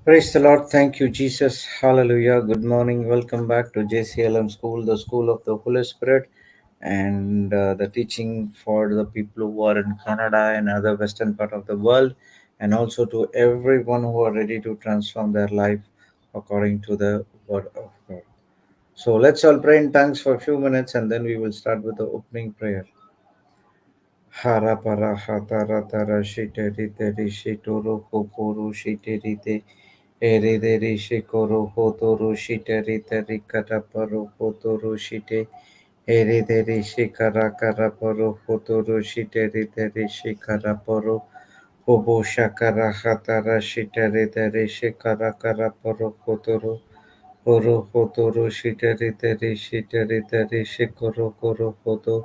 Praise the Lord. Thank you, Jesus. Hallelujah. Good morning. Welcome back to JCILM School, the School of the Holy Spirit, and the teaching for the people who are in Canada and other western part of the world, and also to everyone who are ready to transform their life according to the Word of God. So let's all pray in tongues for a few minutes, and then we will start with the opening prayer. Hara para hatara tara shite rite rishi toro kopuru shite rite ere de rishi koro hotoro shite rite rikata paro hotoro shite ere de rishi kara kara paro hotoro shite rite rishi kara paro hobo shakara hatara shite rite rishi kara kara paro hotoro Horo hotoro shite rite rishi rite rishi koro koro hoto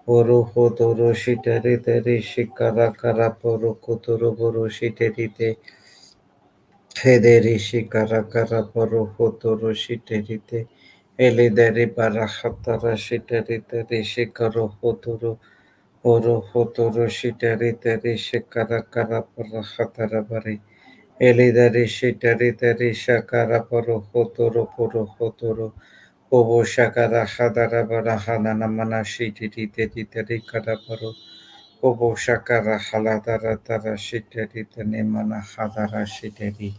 Oro hotoro shiteri teri shikara kara poro kotoro boro shiteri te hederi shikara kara poro hotoro shiteri te elideri bara hatara shiteri teri shikaro hotoro oro hotoro shiteri teri shikara kara para hatara bari elideri shiteri teri shakara poro hotoro poro hotoro Obo shakara hadara bara hanana mana shiteri teri teri kara poro Obo shakara haladara tara shiteri tene mana hadara shiteri.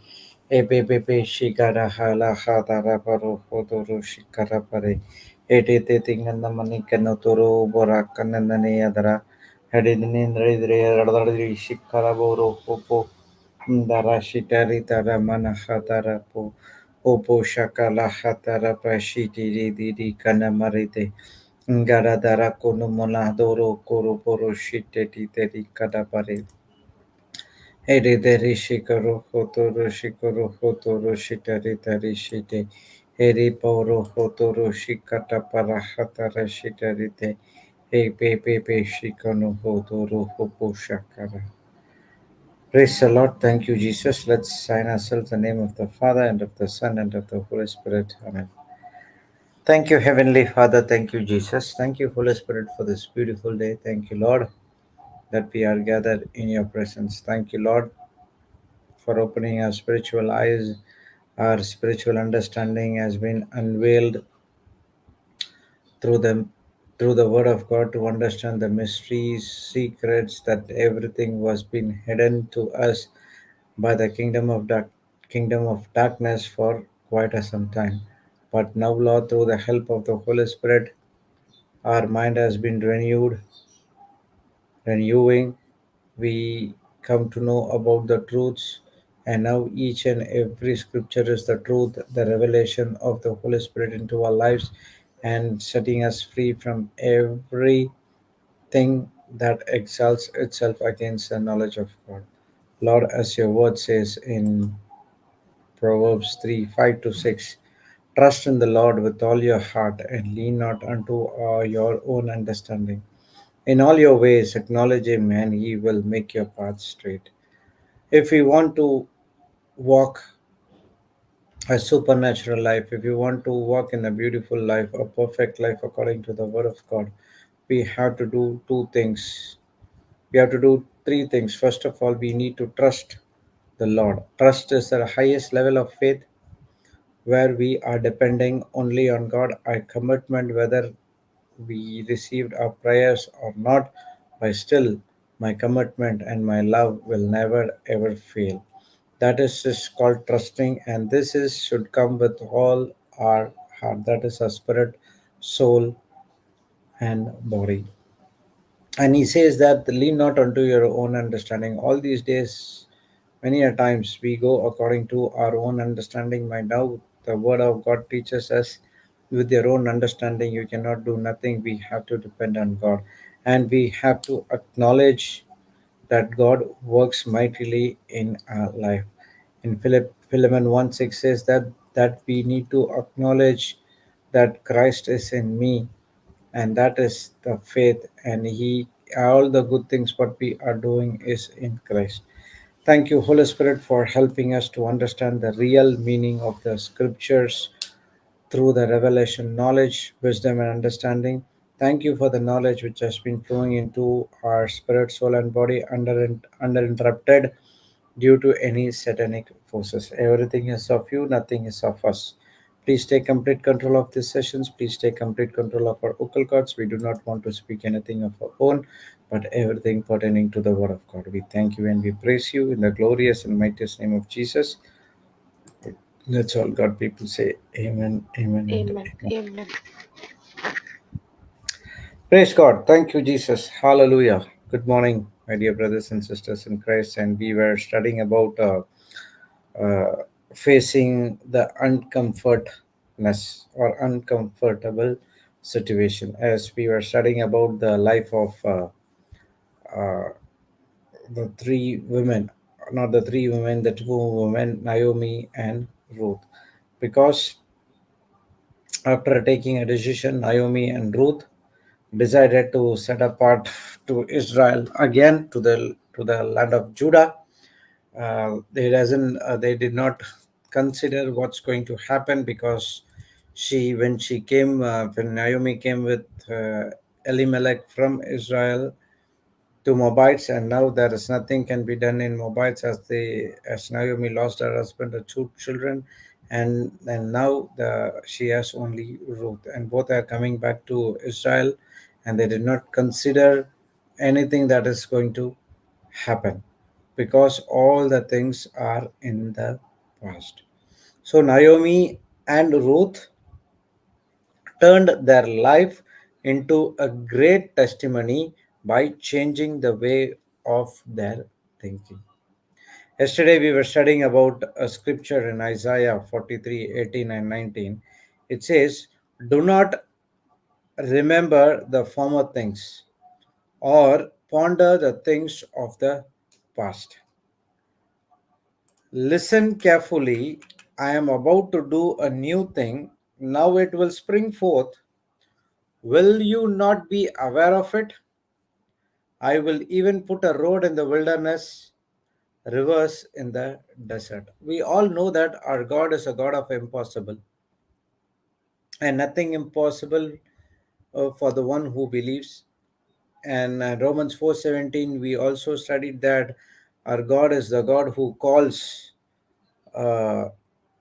Ebebebe shigara hala hadara baro hodoro shikara pare. Edete tingana mani kanotoro bora kananane adara. Hedinindre radari shikara boro popo. Dara shiteri tara mana hadara po. Obo shakala hatara pashitiri didi kanamarite. Garadara kono monadoro koro poro shite titeri kadapare. Herederi shikaro hotoro shikaro hotoro shitari tari shite. Heri poro hotoro shikata para hatara shitarite. He pepe shikano hotoro hopo shakara. Praise the Lord. Thank you, Jesus. Let's sign ourselves in the name of the Father and of the Son and of the Holy Spirit. Amen. Thank you, Heavenly Father. Thank you, Jesus. Thank you, Holy Spirit, for this beautiful day. Thank you, Lord, that we are gathered in your presence. Thank you, Lord, for opening our spiritual eyes. Our spiritual understanding has been unveiled through them through the word of God to understand the mysteries, secrets that everything was been hidden to us by the kingdom of darkness for quite some time. But now, Lord, through the help of the Holy Spirit, our mind has been renewing. We come to know about the truths, and now each and every scripture is the truth, the revelation of the Holy Spirit into our lives, and setting us free from everything that exalts itself against the knowledge of God. Lord, as your word says in Proverbs 3 5 to 6, trust in the Lord with all your heart and lean not unto your own understanding. In all your ways, acknowledge him, and he will make your path straight. If we want to walk a supernatural life, if you want to walk in a beautiful life, a perfect life according to the word of God, we have to do two things. We have to do three things. First of all, we need to trust the Lord. Trust is the highest level of faith where we are depending only on God. Our commitment, whether we received our prayers or not, but still my commitment and my love will never ever fail. That is just called trusting, and this is should come with all our heart. That is our spirit, soul, and body. And he says that lean not unto your own understanding. All these days, many a times we go according to our own understanding. By now, the word of God teaches us with your own understanding, you cannot do nothing. We have to depend on God. And we have to acknowledge that God works mightily in our life. In Philemon 1 6 says that we need to acknowledge that Christ is in me, and that is the faith, and he all the good things what we are doing is in Christ. Thank you, Holy Spirit, for helping us to understand the real meaning of the scriptures through the revelation, knowledge, wisdom, and understanding. Thank you for the knowledge which has been flowing into our spirit, soul, and body uninterrupted. due to any satanic forces. Everything is of you, nothing is of us. Please take complete control of these sessions. Please take complete control of our vocal cords. We do not want to speak anything of our own, but everything pertaining to the Word of God. We thank you and we praise you in the glorious and mightiest name of Jesus. Let's all God people say amen, amen, and Amen. amen. Amen. Praise God. Thank you, Jesus. Hallelujah. Good morning, my dear brothers and sisters in Christ. And we were studying about uh, facing the uncomfortness or uncomfortable situation, as we were studying about the life of uh, the three women, not the three women, the two women, Naomi and Ruth. Because after taking a decision, Naomi and Ruth decided to set apart to Israel again, to the land of Judah. They did not consider what's going to happen, because when Naomi came with Elimelech from Israel to Moabites, and now there is nothing can be done in Moabites, as Naomi lost her husband and two children, and now she has only Ruth, and both are coming back to Israel, and they did not consider anything that is going to happen, because all the things are in the past. So Naomi and Ruth turned their life into a great testimony by changing the way of their thinking. Yesterday, we were studying about a scripture in Isaiah 43:18 and 19. It says, "Do not remember the former things or ponder the things of the past. Listen carefully. I am about to do a new thing. Now it will spring forth. Will you not be aware of it? I will even put a road in the wilderness, rivers in the desert." We all know that our God is a God of impossible, and nothing impossible for the one who believes. And Romans 4:17, we also studied that our God is the God who calls uh,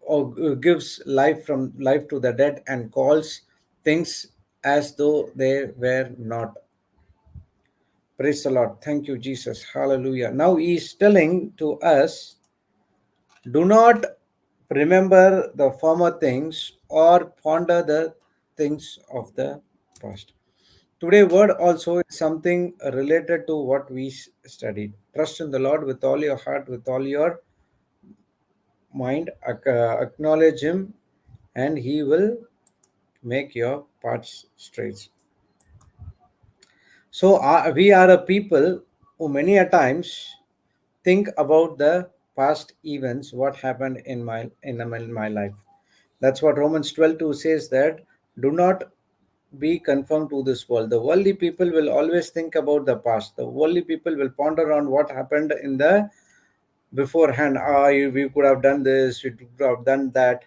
or gives life to the dead, and calls things as though they were not. Praise the Lord. Thank you, Jesus. Hallelujah. Now he is telling to us, do not remember the former things or ponder the things of the past. Today, word also is something related to what we studied. Trust in the Lord with all your heart, with all your mind. Acknowledge Him, and He will make your paths straight. So we are a people who many a times think about the past events, what happened in my life. That's what Romans 12:2 says, that do not be conformed to this world. The worldly people will always think about the past. The worldly people will ponder on what happened in the beforehand. We could have done this, we could have done that.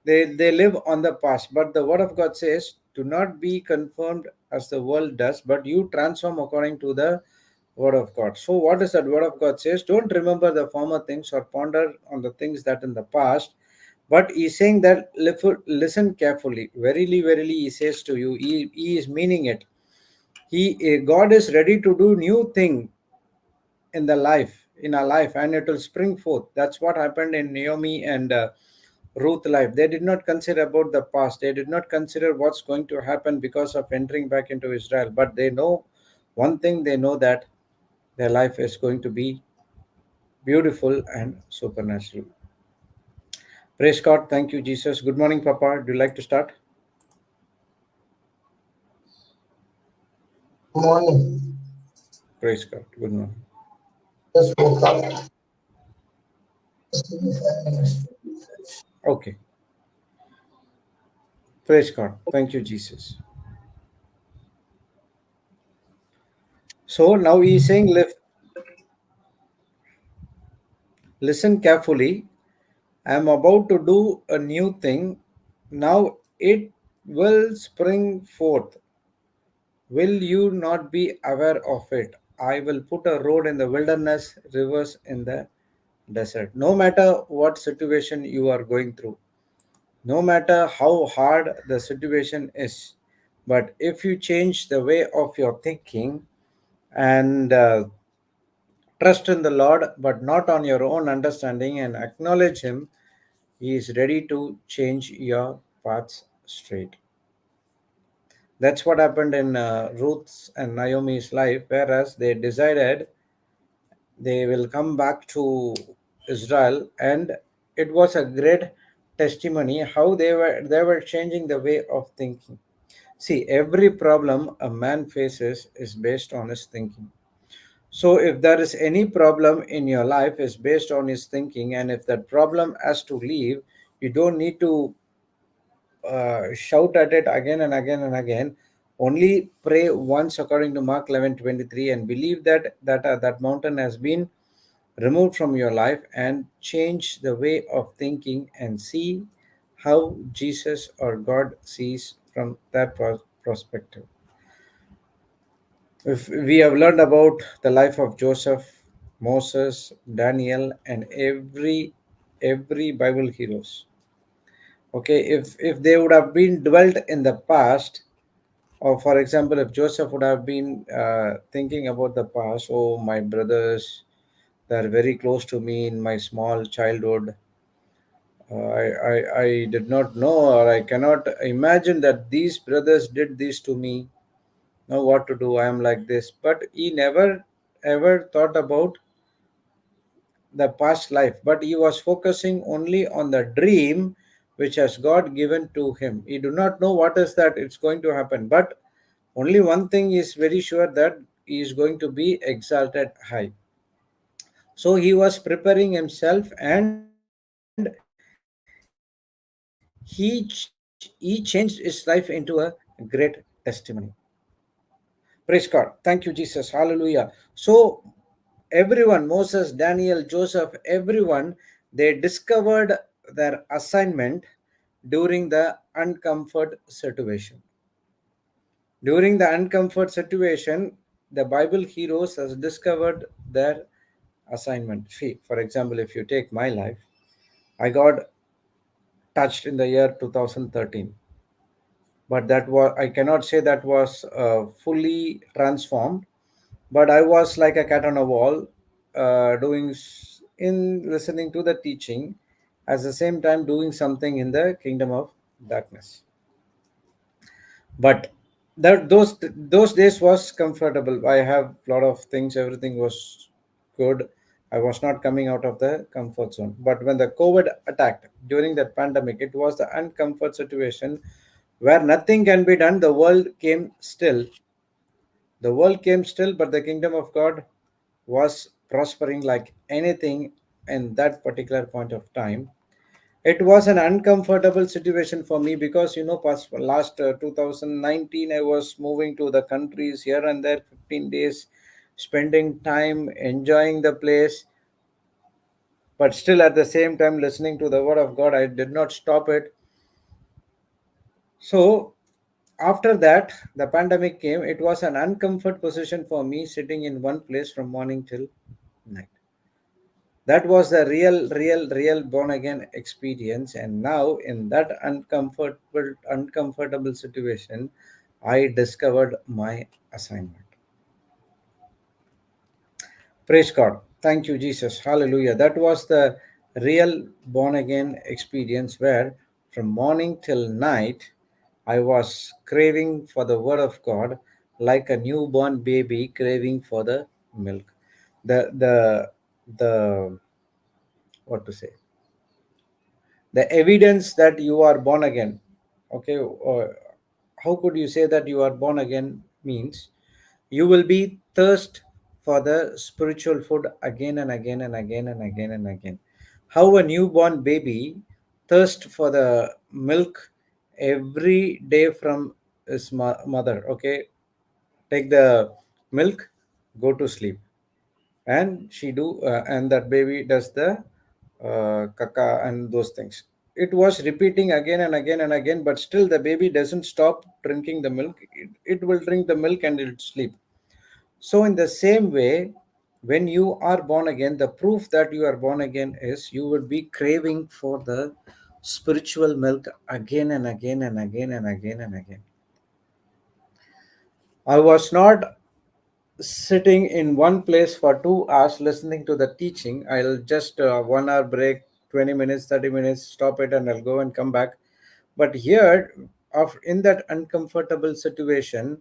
They live on the past, but the word of God says, do not be conformed as the world does, but you transform according to the word of God. So what is that word of God says? Don't remember the former things or ponder on the things that in the past, but he's saying that listen carefully. Verily, verily, he says to you, he is meaning it. God is ready to do new thing in our life, and it will spring forth. That's what happened in Naomi and Ruth life. They did not consider about the past. They did not consider what's going to happen because of entering back into Israel. But they know one thing, they know that their life is going to be beautiful and supernatural. Praise God. Thank you, Jesus. Good morning, Papa. Do you like to start? Morning. Praise God. Good morning. Just woke up. Just give me 5 minutes. Okay. Praise God. Thank you, Jesus. So now he is saying, listen carefully. I am about to do a new thing. Now it will spring forth. Will you not be aware of it? I will put a road in the wilderness, rivers in the desert. No matter what situation you are going through, no matter how hard the situation is, but if you change the way of your thinking and trust in the Lord, but not on your own understanding, and acknowledge Him, He is ready to change your paths straight. That's what happened in Ruth's and Naomi's life, whereas they decided they will come back to Israel, and it was a great testimony how they were changing the way of thinking. See, every problem a man faces is based on his thinking. So if there is any problem in your life is based on his thinking, and if that problem has to leave, you don't need to shout at it again and again and again. Only pray once according to Mark 11:23 and believe that mountain has been removed from your life, and change the way of thinking and see how Jesus or God sees from that perspective. If we have learned about the life of Joseph, Moses, Daniel, and every Bible heroes. Okay, if they would have been dwelt in the past, or for example, if Joseph would have been thinking about the past, oh, my brothers, they're very close to me in my small childhood. I did not know, or I cannot imagine that these brothers did this to me. Now what to do? I am like this. But he never ever thought about the past life, but he was focusing only on the dream which has God given to him. He do not know what is that it's going to happen, but only one thing is very sure, that he is going to be exalted high. So he was preparing himself, and he changed his life into a great testimony. Praise God. Thank you, Jesus. Hallelujah. So, everyone, Moses, Daniel, Joseph, everyone, they discovered their assignment during the uncomfort situation. During the uncomfort situation, the Bible heroes has discovered their assignment. See, for example, if you take my life, I got touched in the year 2013, but that was, I cannot say that was fully transformed, but I was like a cat on a wall, in listening to the teaching, at the same time doing something in the kingdom of darkness. But those days was comfortable. I have a lot of things, everything was good. I was not coming out of the comfort zone. But when the COVID attacked during that pandemic, it was the uncomfort situation where nothing can be done. The world came still, but the kingdom of God was prospering like anything in that particular point of time. It was an uncomfortable situation for me because, past last 2019, I was moving to the countries here and there, 15 days, spending time enjoying the place, but still at the same time listening to the word of God. I did not stop it. So after that, the pandemic came. It was an uncomfort position for me, sitting in one place from morning till night. That was the real born again experience. And now, in that uncomfortable situation, I discovered my assignment. Praise God. Thank you, Jesus. Hallelujah. That was the real born again experience, where from morning till night, I was craving for the word of God like a newborn baby craving for the milk. The what to say, the evidence that you are born again. Okay, how could you say that you are born again? Means you will be thirst for the spiritual food again and again and again and again and again. How a newborn baby thirst for the milk every day from his mother. Okay, take the milk, go to sleep, and and that baby does the kaka and those things. It was repeating again and again and again, but still the baby doesn't stop drinking the milk. It will drink the milk and it'll sleep. So in the same way, When you are born again, the proof that you are born again is you would be craving for the spiritual milk again and again and again and again and again. I was not sitting in one place for 2 hours listening to the teaching. I'll just 1 hour break, 20 minutes, 30 minutes, stop it, and I'll go and come back. But here, in that uncomfortable situation,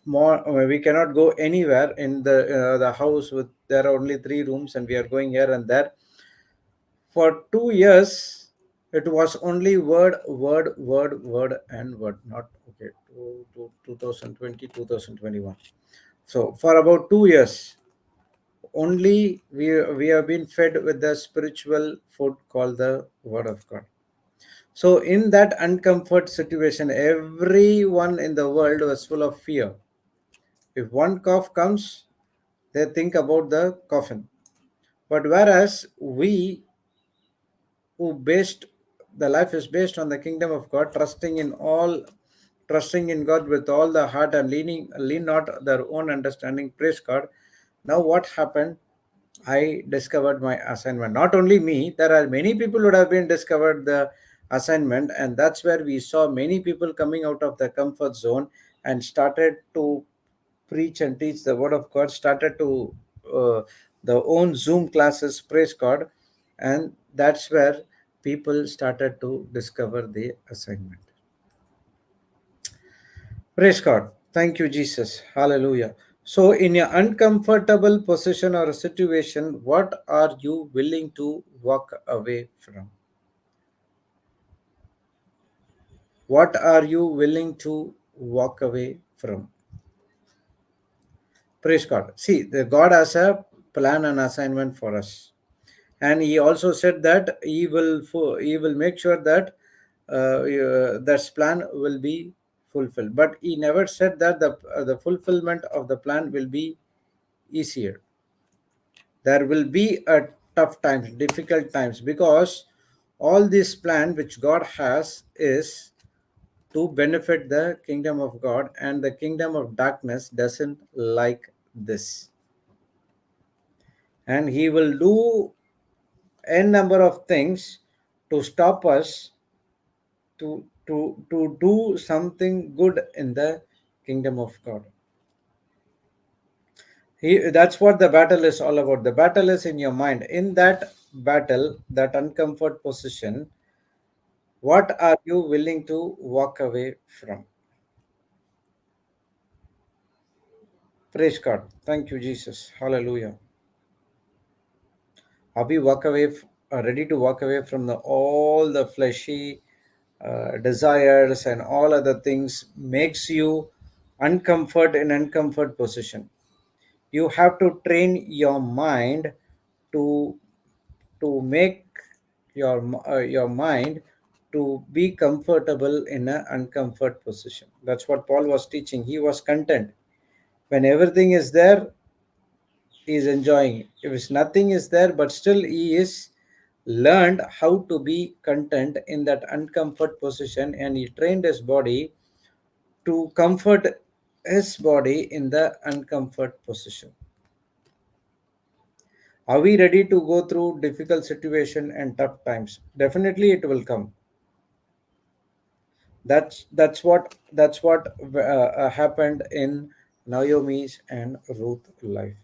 more we cannot go anywhere in the house. With there are only 3 rooms and we are going here and there for 2 years. It was only word, word, word, word, and word. Not okay. 2020, 2021. So for about 2 years, only we have been fed with the spiritual food called the Word of God. So in that uncomfort situation, everyone in the world was full of fear. If one cough comes, they think about the coffin. But whereas we who based the life is based on the kingdom of God, trusting in God with all the heart and lean not their own understanding. Praise God. Now what happened? I discovered my assignment. Not only me, there are many people who have been discovered the assignment, and that's where we saw many people coming out of the comfort zone and started to preach and teach the word of God, started to the own Zoom classes, praise God, and that's where people started to discover the assignment. Praise God. Thank you, Jesus. Hallelujah. So, in your uncomfortable position or a situation, what are you willing to walk away from? What are you willing to walk away from? Praise God. See, the God has a plan and assignment for us, and He also said that He will make sure that that plan will be fulfilled. But He never said that the fulfillment of the plan will be easier. There will be a tough times, difficult times, because all this plan which God has is to benefit the kingdom of God, and the kingdom of darkness doesn't like this. And He will do a number of things to stop us to do something good in the kingdom of God. That's what the battle is all about. The battle is in your mind. In that battle, that uncomfort position, what are you willing to walk away from? Praise God. Thank you, Jesus. Hallelujah. Are we ready to walk away from all the fleshy desires and all other things makes you uncomfort position? You have to train your mind to make your mind to be comfortable in an uncomfort position. That's what Paul was teaching. He was content when everything is there. He is enjoying. If nothing is there, but still he is learned how to be content in that uncomfort position, and he trained his body to comfort his body in the uncomfort position. Are we ready to go through difficult situation and tough times? Definitely it will come. That's what happened in Naomi's and Ruth life.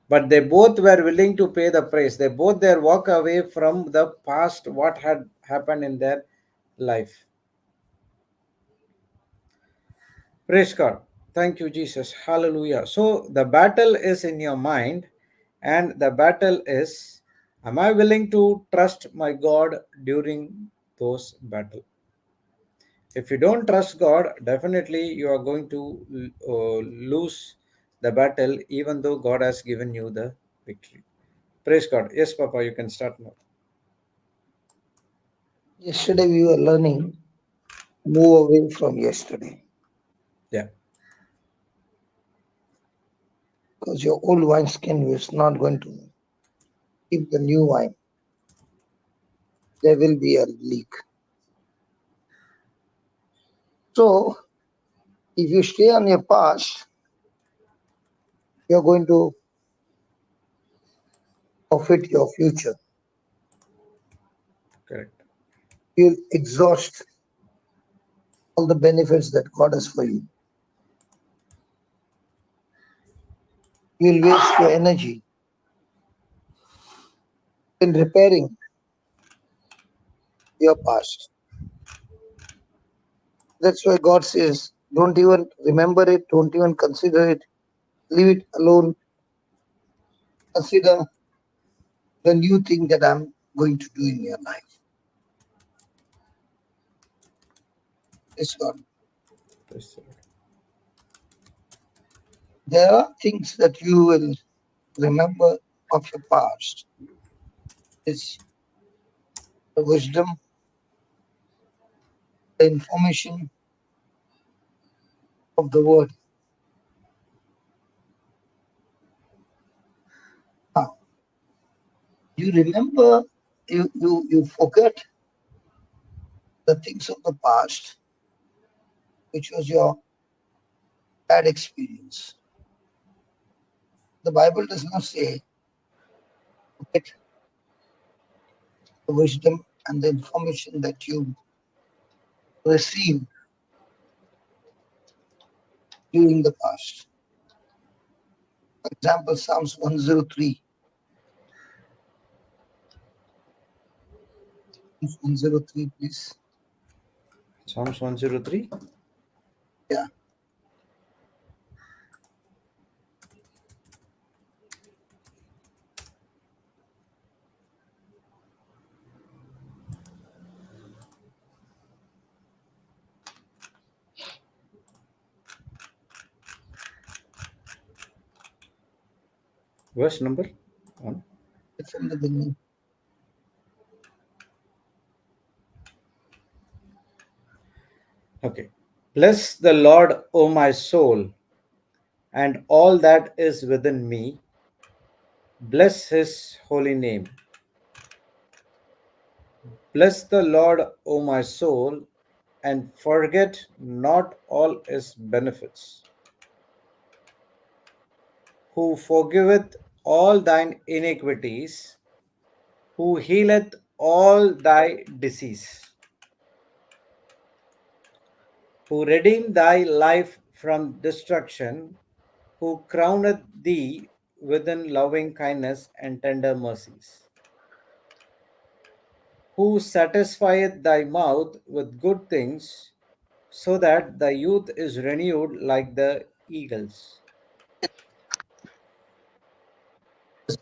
But they both were willing to pay the price. They both their walk away from the past, what had happened in their life. Praise God. Thank you, Jesus. Hallelujah. So the battle is in your mind, and the battle is, am I willing to trust my God during those battle? If you don't trust God, definitely you are going to lose the battle, even though God has given you the victory. Praise God. Yes, Papa, you can start now. Yesterday we were learning move away from yesterday Yeah. because your old wineskin is not going to keep the new wine. There will be a leak. So if you stay on your past, You're going to forfeit your future. Correct. You'll exhaust all the benefits that God has for you. You'll waste your energy in repairing your past. That's why God says, don't even remember it, don't even consider it, leave it alone. Consider the new thing that I'm going to do in your life. Yes, God. Praise the Lord. There are things that you will remember of your past. It's the wisdom, the information of the word. Ah, you remember, you forget the things of the past, which was your bad experience. The Bible does not say forget the wisdom and the information that you received during the past. For example, Psalms 103. Psalms 103, please. Psalms 103, Yeah, verse number 1. from the beginning. Okay. Bless the Lord, O my soul, and all that is within me. Bless his holy name. Bless the Lord, O my soul, and forget not all his benefits, who forgiveth all thine iniquities, who healeth all thy disease, who redeemed thy life from destruction, who crowneth thee within loving kindness and tender mercies, who satisfieth thy mouth with good things, so that thy youth is renewed like the eagles. Praise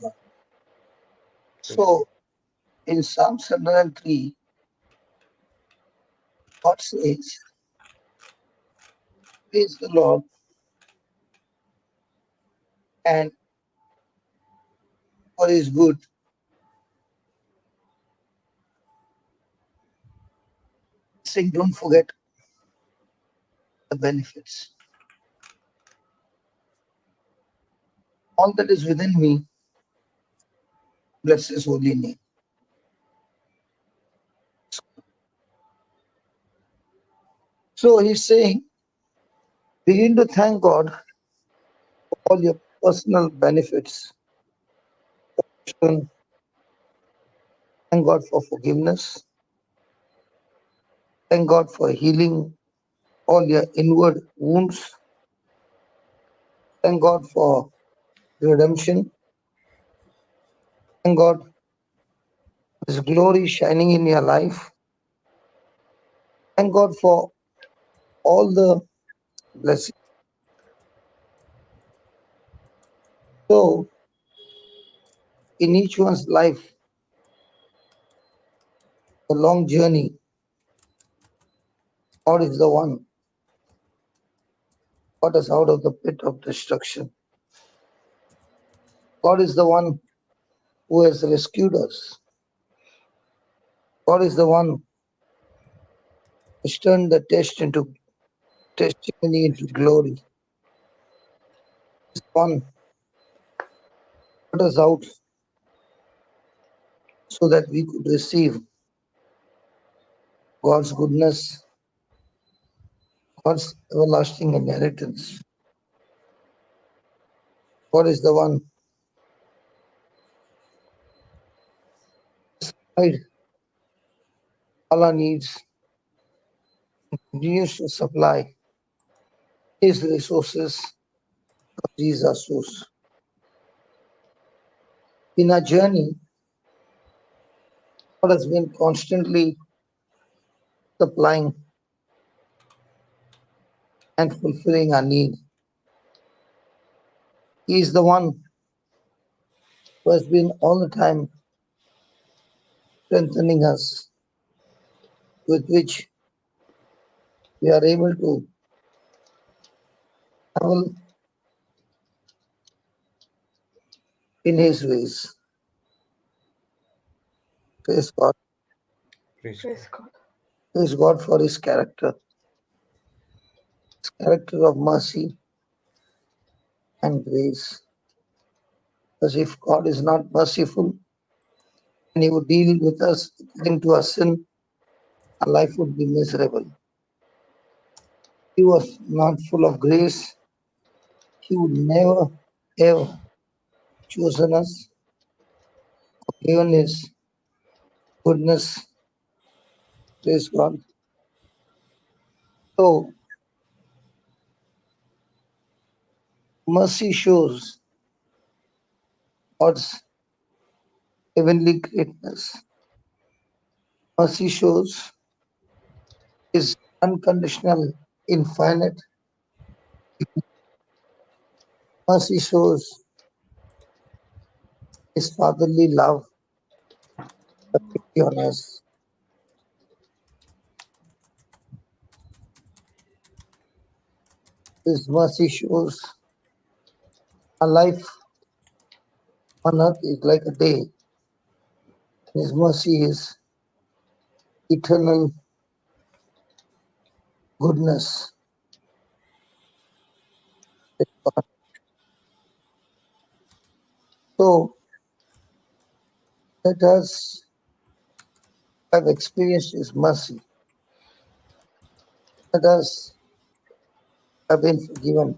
So in Psalm 103, God says, praise the Lord and for his good, saying, don't forget the benefits. All that is within me, bless his holy name. So he's saying, begin to thank God for all your personal benefits. Thank God for forgiveness. Thank God for healing all your inward wounds. Thank God for redemption. Thank God for his glory shining in your life. Thank God for all the blessings. So in each one's life, the long journey, God is the one got us out of the pit of destruction. God is the one who has rescued us. God is the one who has turned the test into testimony into glory. He's the one who got us out so that we could receive God's goodness, God's everlasting inheritance. God is the one who supplied all our needs, continues to supply His resources, because He is our source. In our journey, God has been constantly supplying and fulfilling our need. He is the one who has been all the time strengthening us, with which we are able to travel in His ways. Praise God. Praise God. Praise God. Praise God for His character of mercy and grace. Because if God is not merciful and He would deal with us according to our sin, our life would be miserable. He was not full of grace. He would never, ever chosen us, given His goodness. Praise God. So, mercy shows God's heavenly greatness. Mercy shows His unconditional, infinite. Mercy shows His fatherly love on us. His mercy shows our life on earth is like a day. His mercy is eternal goodness. So let us have experienced His mercy. Let us have been forgiven.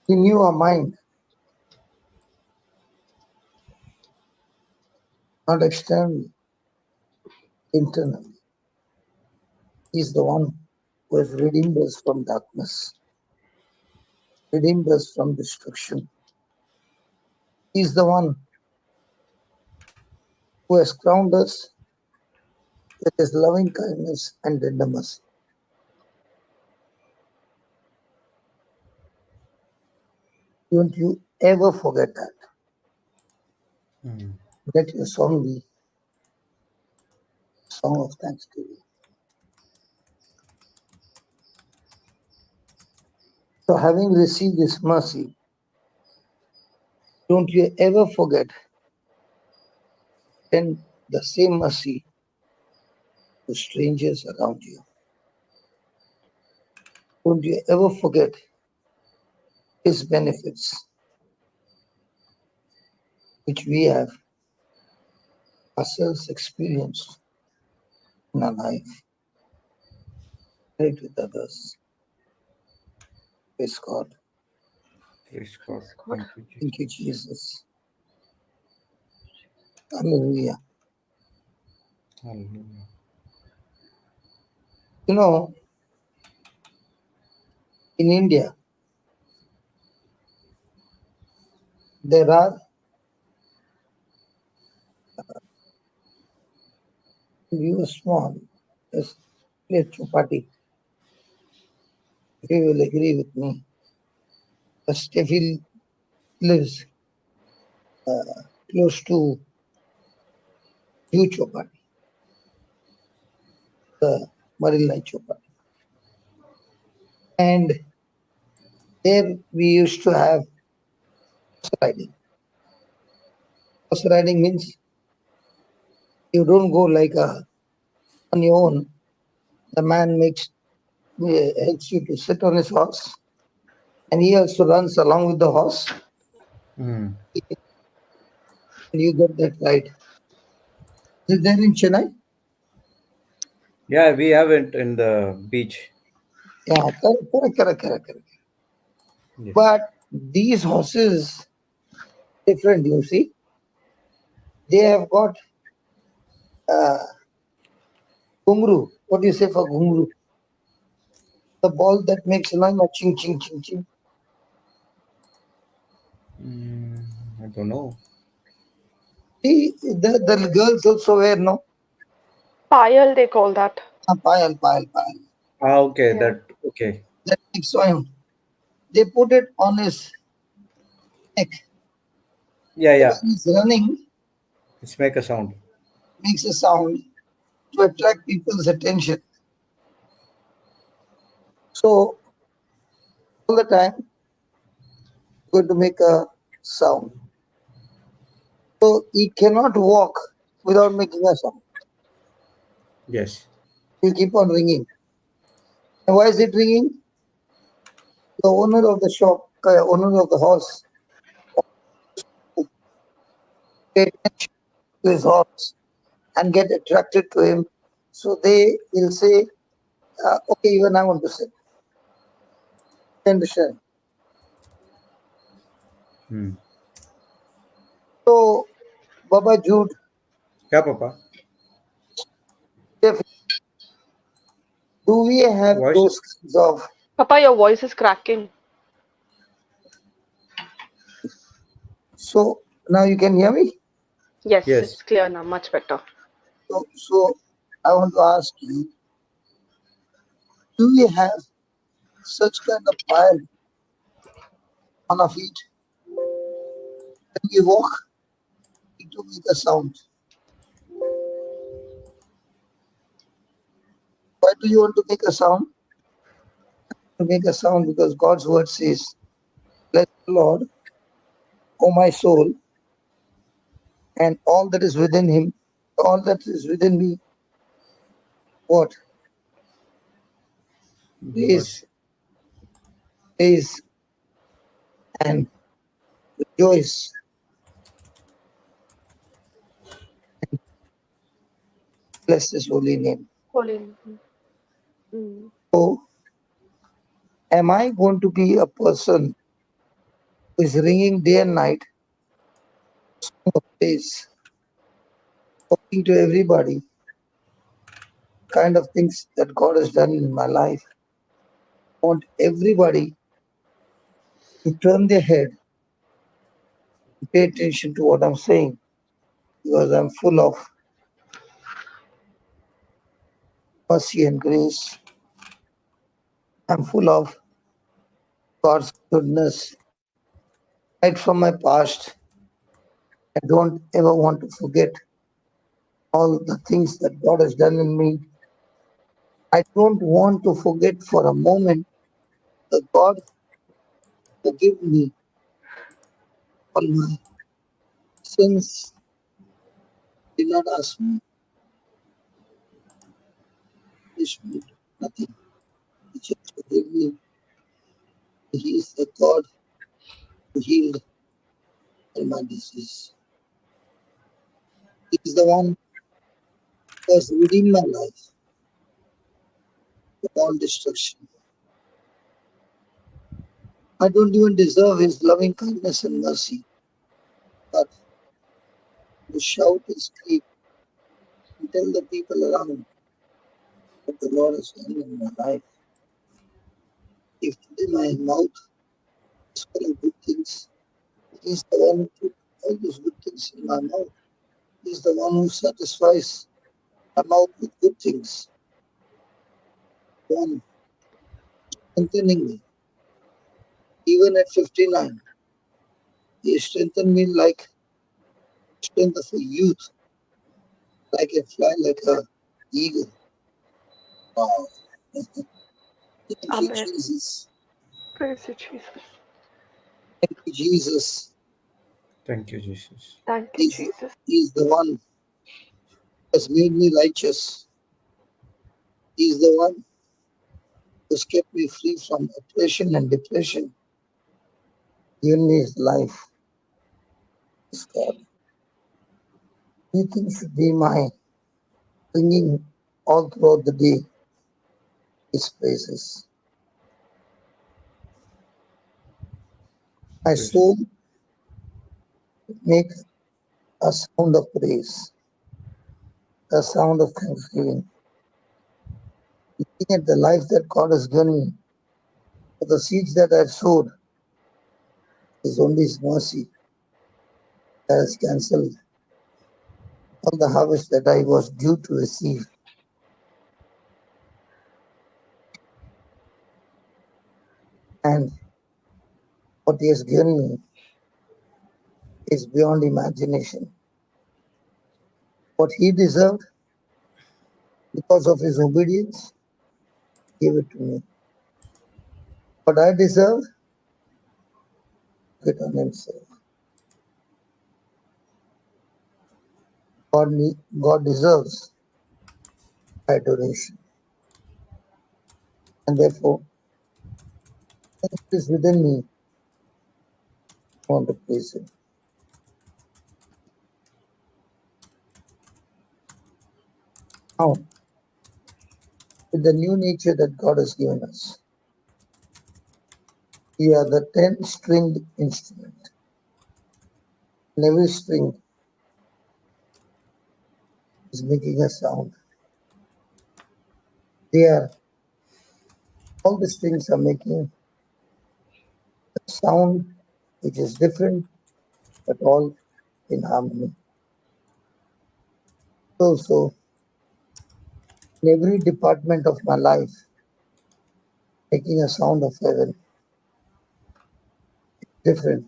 Renew our mind, not externally, internally. He is the one who has redeemed us from darkness, redeemed us from destruction. He is the one who has crowned us with His loving kindness and tender mercy. Don't you ever forget that. Mm. Let your song be a song of thanksgiving. So, having received this mercy, don't you ever forget, extend the same mercy to strangers around you. Don't you ever forget His benefits, which we have ourselves experienced in our life. Share it with others. Praise God. Praise God. Praise God. Thank you, Thank you, Jesus. Jesus. Hallelujah. Hallelujah. You know, in India, there are, when we were small, there's a chapati. If you will agree with me, the Steffi lives close to Jew chapati, the Marilla chapati. And there we used to have horse riding. Horse riding means you don't go like on your own. The man helps you to sit on his horse, and he also runs along with the horse, Mm. and you get that ride. Is it there in Chennai? Yeah, we have it in the beach. Yeah, correct. Yes. But these horses different. You see, they have got uh, gumru. What do you say for gumru? The ball that makes a noise, ching ching ching ching. Mm, I don't know. See, the girls also wear no Payal, they call that. pile pile pile. Ah, okay. Yeah. That okay. That makes sound. They put it on his neck. Yeah, So yeah. when he's running, It's make a sound. makes a sound to attract people's attention. So all the time, going to make a sound. So he cannot walk without making a sound. Yes. He'll keep on ringing. And why is it ringing? The owner of the shop, owner of the horse, pay attention to his horse and get attracted to him. So they will say, okay, even I want to sit. You understand? Hmm. So, Baba Jude, Yeah, Papa. if do we have Voice. those kinds of, Papa, your voice is cracking. so now you can hear me? Yes, Yes. it's clear now, much better. So I want to ask you, do we have such kind of fire on our feet when we walk to make a sound? Why do you want to make a sound? To make a sound because God's word says, bless the Lord, O my soul, and all that is within him, all that is within me, what? Praise, Worship. praise, and rejoice. Bless his holy name. Holy. Mm. So, am I going to be a person who is ringing day and night of praise, talking to everybody, kind of things that God has done in my life? I want everybody to turn their head and pay attention to what I'm saying because I'm full of mercy and grace. I'm full of God's goodness right from my past. I don't ever want to forget all the things that God has done in me. I don't want to forget for a moment that God forgive me all my sins. Did not ask me, punish me, nothing. He just forgive me. He is the God who healed all my disease. He is the one who has redeemed my life from all destruction. I don't even deserve His loving kindness and mercy, but to shout and scream and tell the people around what the Lord has done in my life. If today my mouth is full of good things, He is the one who put all those good things in my mouth. He is the one who satisfies my mouth with good things, the one strengthening me. Even at 59, He strengthened me like strength of a youth, like a fly, like a eagle. Wow. Thank you, Amen. Jesus. Praise you, Jesus. Thank you, Jesus. Thank you, Jesus. Thank you, He's, Jesus. he's the one who has made me righteous. He's the one who has kept me free from oppression and depression. Given me his life. His God. Anything should be my singing all throughout the day. His praises. My Praise. soul make a sound of praise, a sound of thanksgiving. Looking at the life that God has given me, for the seeds that I've sowed, is only His mercy that has cancelled all the harvest that I was due to receive. And what He has given me is beyond imagination. What He deserved because of His obedience, He gave it to me. What I deserved, it on Himself. God deserves adoration. And therefore, it is within me. I want to praise Him. Now, with the new nature that God has given us, we are the 10-stringed instrument. And every string is making a sound. All the strings are making a sound which is different, but all in harmony. So, in every department of my life, making a sound of heaven, different,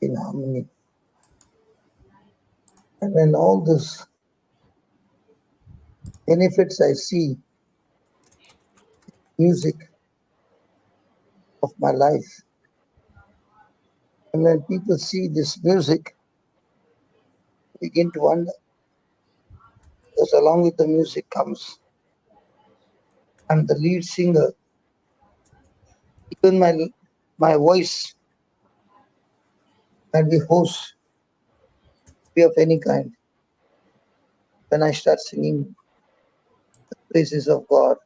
in harmony. And when all these benefits I see, music of my life, and when people see this music, begin to wonder, because along with the music comes, I'm the lead singer. Even my voice might be hoarse, be of any kind. When I start singing the praises of God,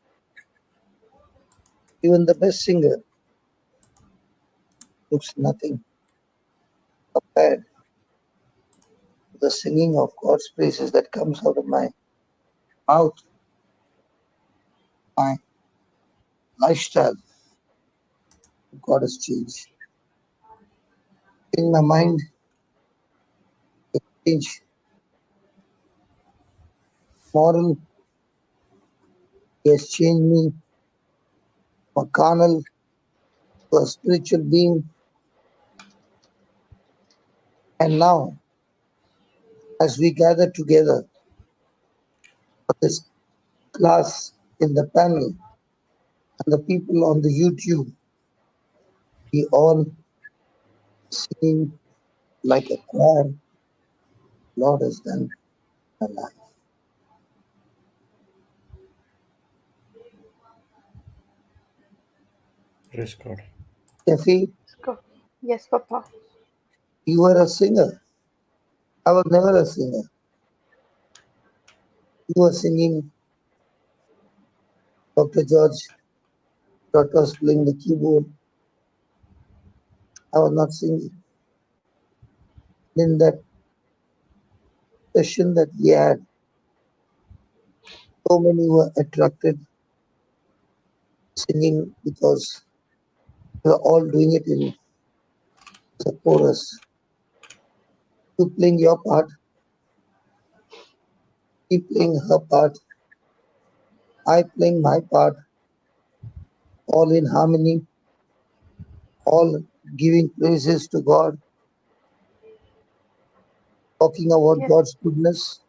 even the best singer looks nothing compared to the singing of God's praises that comes out of my mouth. My lifestyle, God has changed. In my mind, it changed. Moral, He has changed me from a carnal to a spiritual being. And now, as we gather together for this class in the panel and the people on the YouTube, we all sing like a choir. Lord has done a lot. Praise God. Effie, Go. Yes, Papa. you were a singer. I was never a singer. You were singing. Dr. George Dot was playing the keyboard. I was not singing. In that session that we had, so many were attracted singing because we were all doing it in the chorus. You playing your part, he playing her part, I playing my part, all in harmony, all giving praises to God, talking about Yes. God's goodness,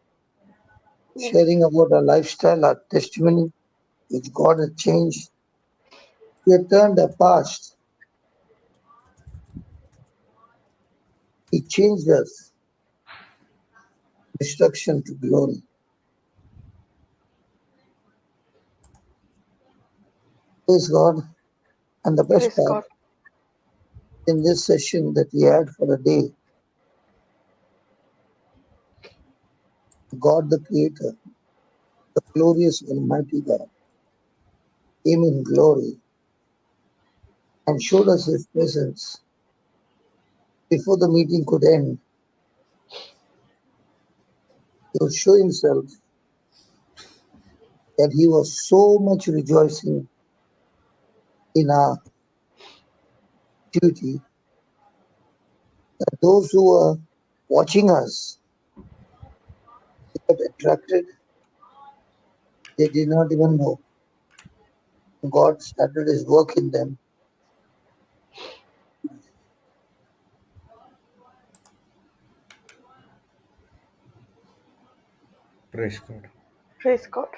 Yes. sharing about our lifestyle, our testimony, which God has changed. He had turned our past. He changed us, destruction to glory. Praise God. And the best Praise part, God. in this session that we had for a day, God the Creator, the glorious Almighty God, came in glory and showed us his presence. Before the meeting could end, he would show himself that he was so much rejoicing in our duty that those who were watching us got attracted. They did not even know. God started his work in them. Praise God. Praise God.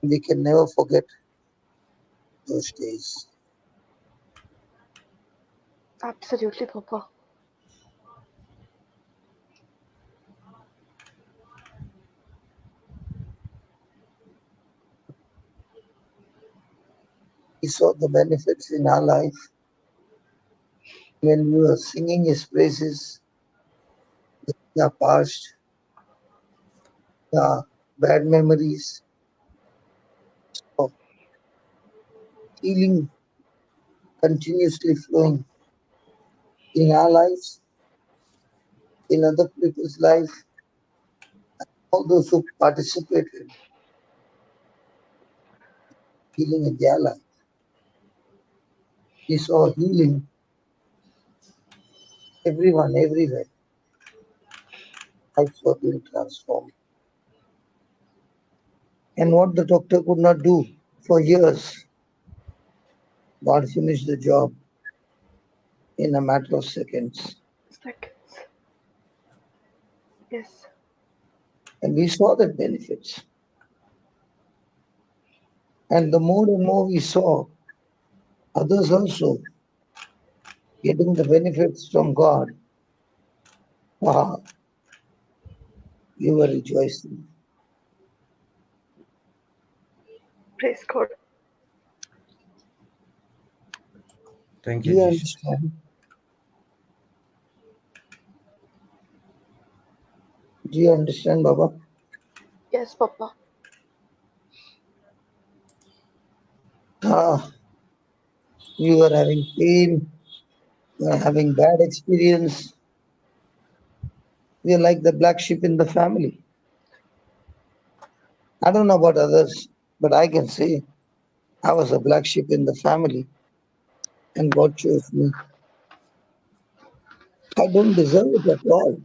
We can never forget those days. Absolutely, Papa. We saw the benefits in our life when we were singing his praises, our past, our bad memories of healing continuously flowing in our lives, in other people's life, all those who participated healing in their life. We saw healing everyone, everywhere. Lives were being transformed. And what the doctor could not do for years, God finished the job in a matter of seconds. Seconds. Yes. And we saw the benefits. And the more and more we saw others also getting the benefits from God, wow, we were rejoicing. Praise God. Thank Do you, you Jesus. understand? Do you understand, Baba? Yes, Papa. Ah, we were having pain, we were having bad experience. We are like the black sheep in the family. I don't know about others, but I can say I was a black sheep in the family and God chose me. I don't deserve it at all.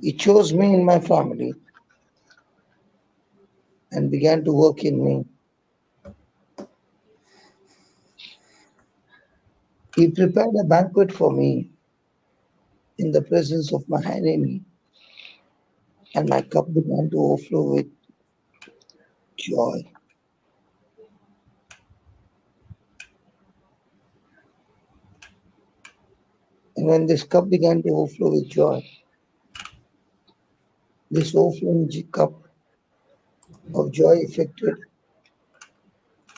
He chose me in my family and began to work in me. He prepared a banquet for me in the presence of my enemy, and my cup began to overflow with joy. And when this cup began to overflow with joy, this overflowing cup of joy affected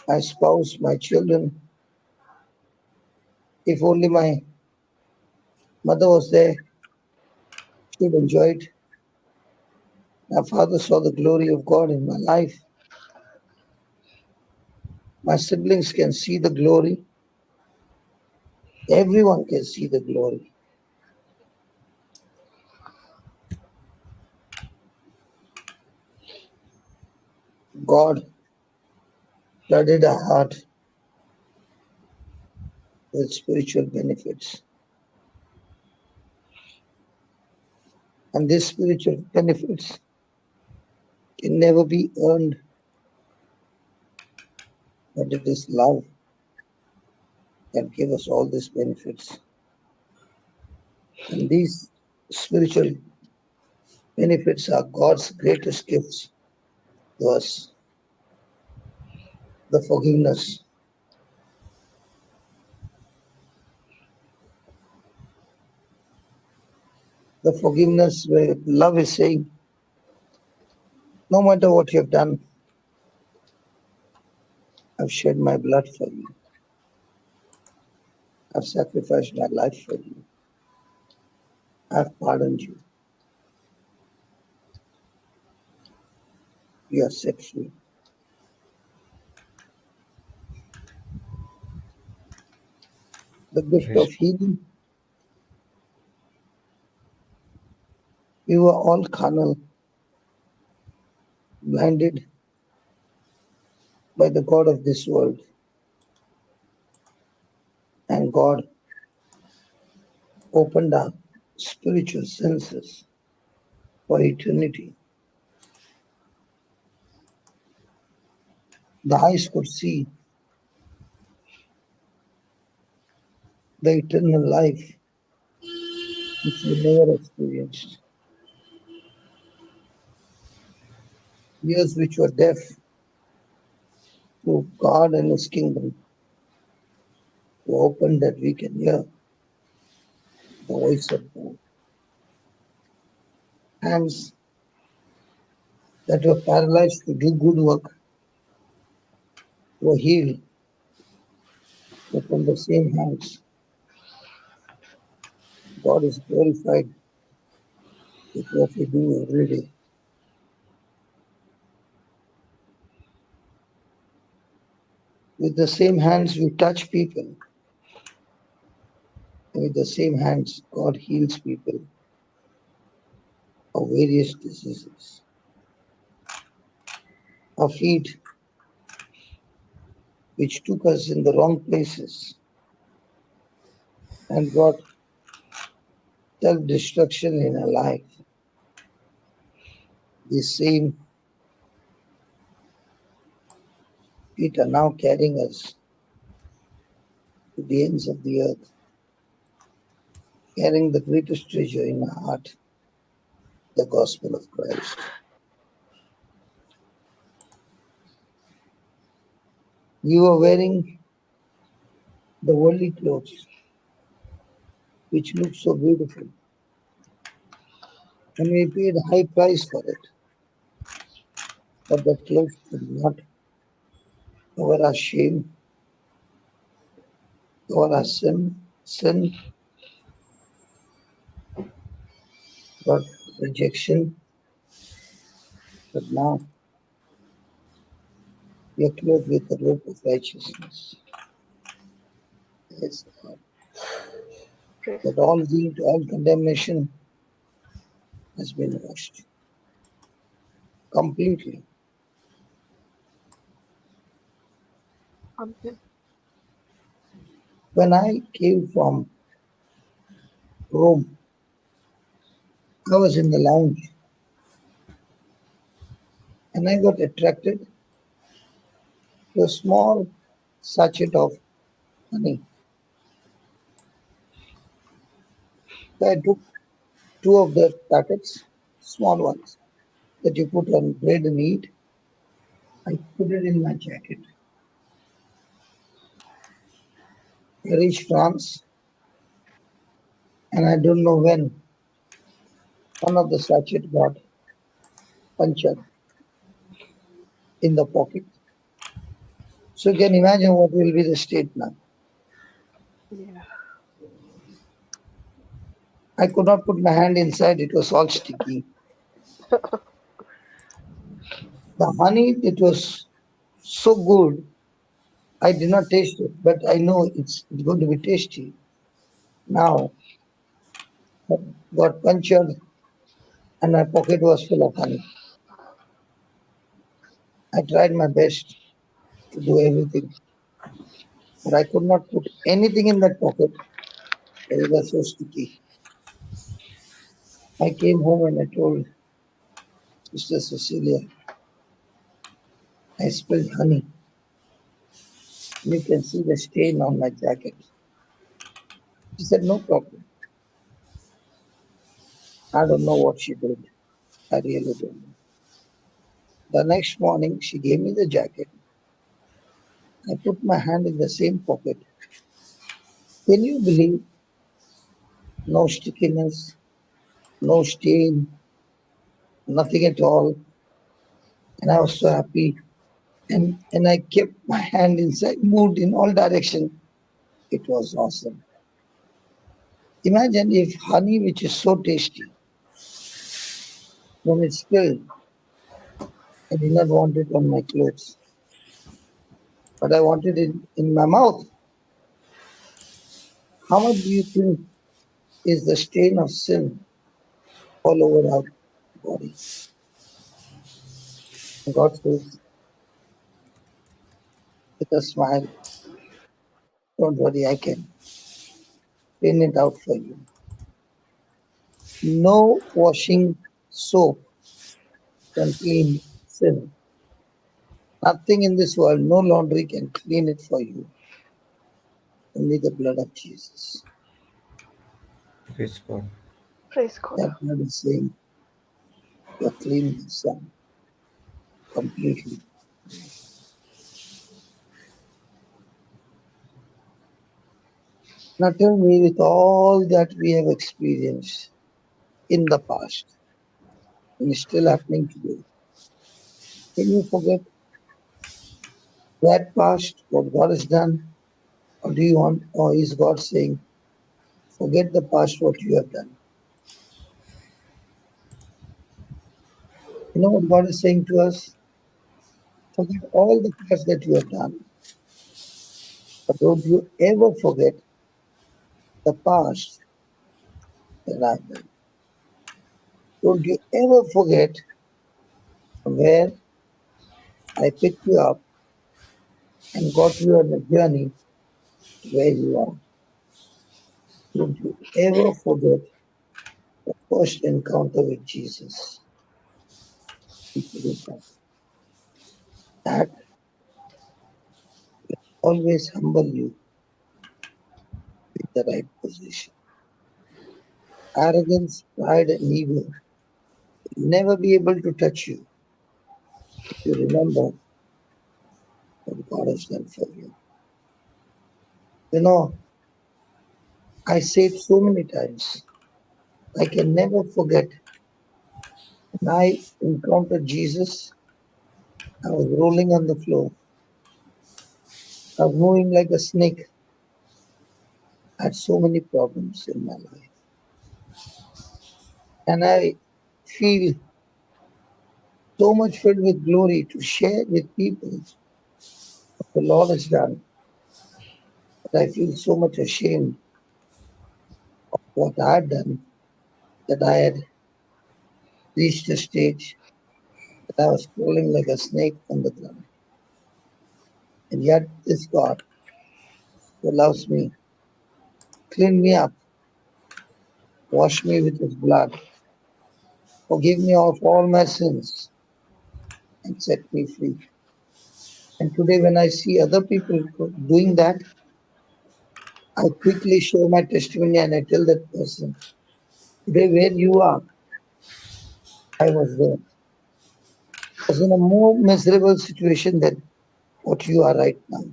my spouse, my children. If only my mother was there, she would enjoy it. My father saw the glory of God in my life. My siblings can see the glory. Everyone can see the glory. God flooded our heart with spiritual benefits. And these spiritual benefits can never be earned, but it is love that gives us all these benefits. And these spiritual benefits are God's greatest gifts to us. The forgiveness, where love is saying, no matter what you have done, I've shed my blood for you. I've sacrificed my life for you. I've pardoned you. You are set free. the gift Praise of healing. We were all carnal, blinded by the God of this world, and God opened our spiritual senses for eternity. The eyes could see the eternal life which we never experienced, ears which were deaf to God and His kingdom were opened that we can hear the voice of God. Hands that were paralyzed to do good work were healed, but from the same hands, God is glorified with what we do every day. With the same hands, we touch people, and with the same hands, God heals people of various diseases. Our feet, which took us in the wrong places and brought self destruction in our life, these same feet are now carrying us to the ends of the earth, carrying the greatest treasure in our heart, the gospel of Christ. We were wearing the worldly clothes, which look so beautiful, and we paid a high price for it, but that clothes could not cover our shame, cover our sin, brought rejection, but now we are clothed with the robe of righteousness. Yes, God. Praise That God. all guilt, all condemnation has been washed completely. Amen. When I came from Rome, I was in the lounge and I got attracted to a small sachet of honey. So I took two of the packets, small ones, that you put on bread and eat. I put it in my jacket. I reached France and I don't know when one of the sachet got punctured in the pocket. So you can imagine what will be the state now. Yeah. I could not put my hand inside, it was all sticky. The honey, it was so good, I did not taste it, but I know it's going to be tasty. Now, I got punctured and my pocket was full of honey. I tried my best to do everything, but I could not put anything in that pocket. It was so sticky. I came home and I told Sister Cecilia, I spilled honey. You can see the stain on my jacket. She said, no problem. I don't know what she did. I really don't know. The next morning, she gave me the jacket. I put my hand in the same pocket. Can you believe no stickiness, no stain, nothing at all? And I was so happy. And I kept my hand inside, moved in all directions. It was awesome. Imagine if honey, which is so tasty, when it's spilled, I did not want it on my clothes, but I wanted it in my mouth. How much do you think is the stain of sin all over our body? And God says with a smile, don't worry, I can clean it out for you. No washing soap can clean sin. Nothing in this world, no laundry can clean it for you. Only the blood of Jesus. Praise God. Praise God. That blood is saying, you're clean, my son, completely. Now tell me, with all that we have experienced in the past and is still happening today, can you forget that past, what God has done? Or do you want, or is God saying, forget the past, what you have done? You know what God is saying to us? Forget all the past that you have done, but don't you ever forget the past that I've done. Don't you ever forget where I picked you up and got you on a journey to where you are. Don't you ever forget the first encounter with Jesus. Don't forget that. That always humble you in the right position. Arrogance, pride, and ego will never be able to touch you if you remember what God has done for you. You know, I say it so many times. I can never forget when I encountered Jesus. I was rolling on the floor. I was moving like a snake. I had so many problems in my life. And I feel so much filled with glory to share with people what the Lord has done. But I feel so much ashamed of what I had done, that I had reached a stage that I was crawling like a snake on the ground. And yet this God who loves me, clean me up, wash me with his blood, forgive me of all my sins, and set me free. And today when I see other people doing that, I quickly share my testimony and I tell that person, today where you are, I was there. I was in a more miserable situation than what you are right now.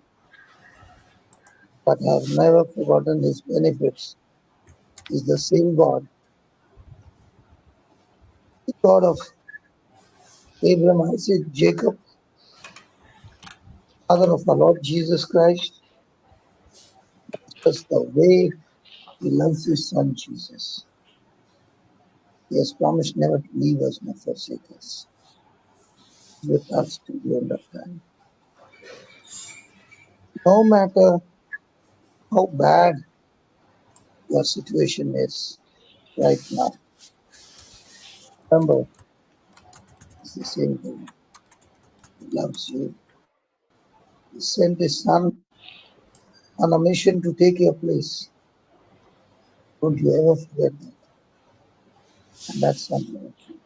But I have never forgotten his benefits. He's the same God, the God of Abraham, Isaac, Jacob, Father of our Lord Jesus Christ. Just the way he loves his son Jesus. He has promised never to leave us nor forsake us. He's with us to the end of time. No matter how bad your situation is right now, remember, it's the same God who loves you. He sent his son on a mission to take your place. Don't you ever forget that. And that's something that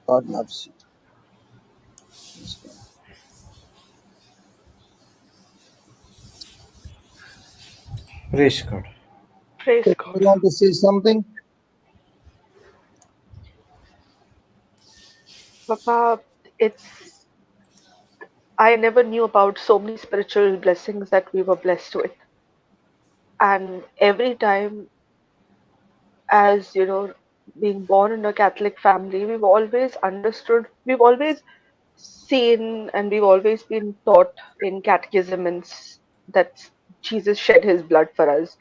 God loves you. Praise God. Praise God. Praise So, God. you want to say something? Papa, it's I never knew about so many spiritual blessings that we were blessed with. And every time, as you know, being born in a Catholic family, we've always seen, and we've always been taught in catechism that Jesus shed his blood for us.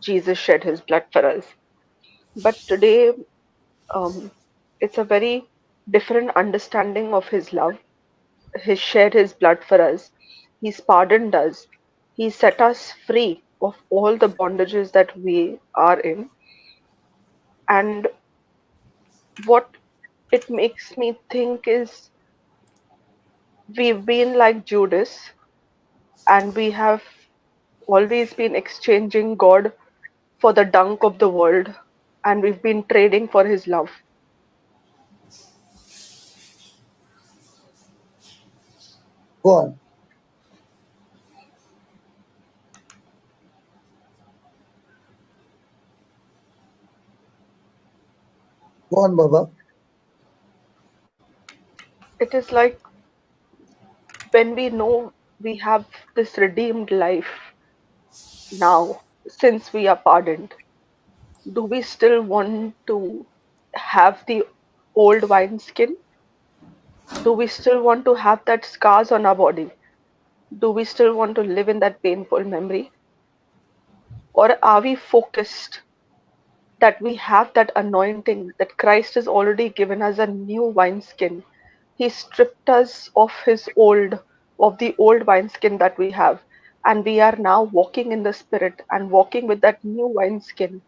Jesus shed his blood for us. But today, um, it's a very different understanding of his love. He shed his blood for us. He's pardoned us. He set us free. of all the bondages that we are in. And what it makes me think is we've been like Judas, and we have always been exchanging God for the dunk of the world, and we've been trading for his love. Go on, go on, Baba. It is like when we know we have this redeemed life now, since we are pardoned, do we still want to have the old wineskin? Do we still want to have that scars on our body? Do we still want to live in that painful memory? Or are we focused that we have that anointing that Christ has already given us a new wineskin? He stripped us of the old wineskin that we have, and we are now walking in the Spirit and walking with that new wineskin.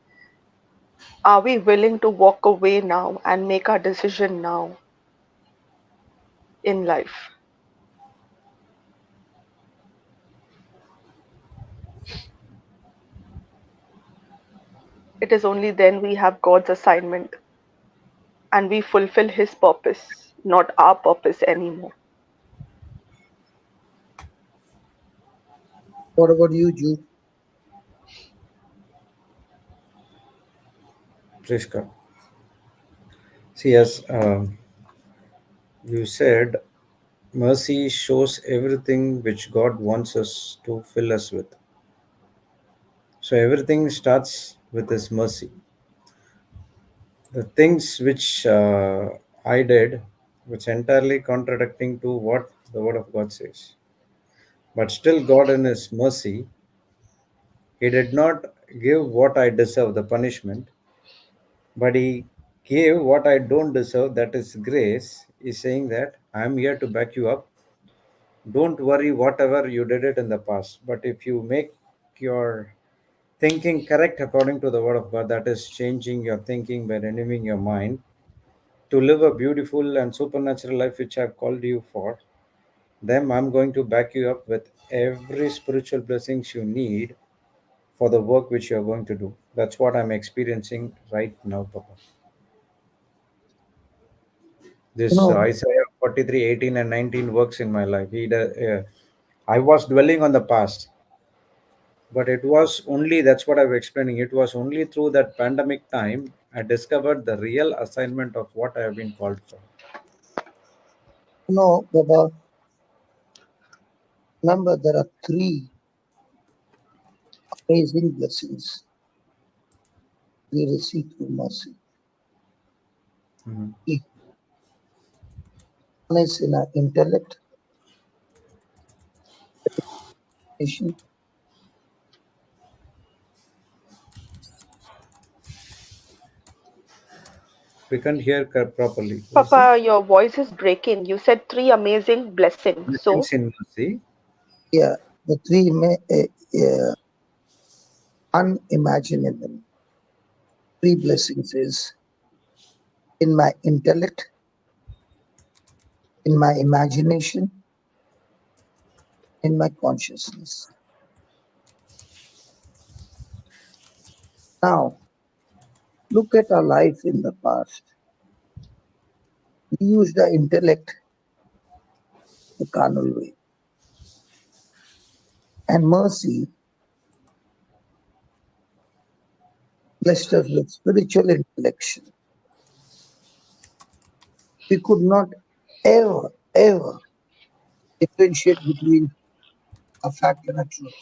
Are we willing to walk away now and make our decision now in life? It is only then we have God's assignment and we fulfill His purpose, not our purpose anymore. What about you, Jude? Priska. See, as you said, mercy shows everything which God wants us to fill us with. So everything starts with His mercy. The things which I did, which entirely contradicting to what the Word of God says. But still, God in His mercy, He did not give what I deserve, the punishment, but He gave what I don't deserve, that is grace. He's saying that I'm here to back you up. Don't worry, whatever you did it in the past. But if you make your thinking correct according to the Word of God, that is changing your thinking by renewing your mind to live a beautiful and supernatural life which I've called you for, then I'm going to back you up with every spiritual blessings you need for the work which you're going to do. That's what I'm experiencing right now, Papa. You This know, Isaiah 43, 18 and 19 works in my life. I was dwelling on the past, but it was only, that's what I'm explaining, it was only through that pandemic time I discovered the real assignment of what I have been called for. Baba, remember there are three amazing blessings we receive through mercy. Mhm. One is in our intellect, nation, We can't hear properly. What is it? Papa, your voice is breaking. You said three amazing blessings. Blessings So, in mercy. yeah, the three unimaginable. Three blessings is in my intellect, in my imagination, in my consciousness. Now, look at our life in the past. We use the intellect the carnal way. And mercy blessed us with spiritual intellection. We could not ever differentiate between a fact and a truth.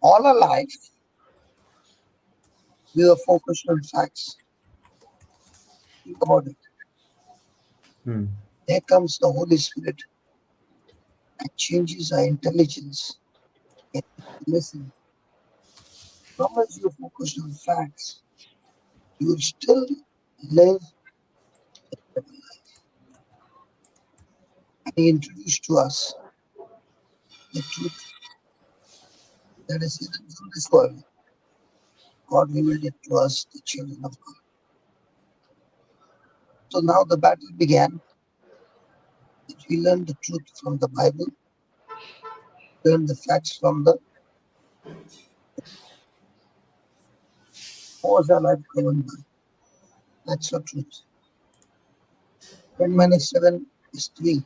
All our life, we were focused on facts. Think about it. Hmm. There comes the Holy Spirit and changes our intelligence. And listen, as long as you're focused on facts, you will still live. And He introduced to us the truth. that is hidden from this world. God revealed it to us, the children of God. So now the battle began that we learn the truth from the Bible, learn the facts from the what was our life governed by. That's the truth. 10 minus 7 is 3.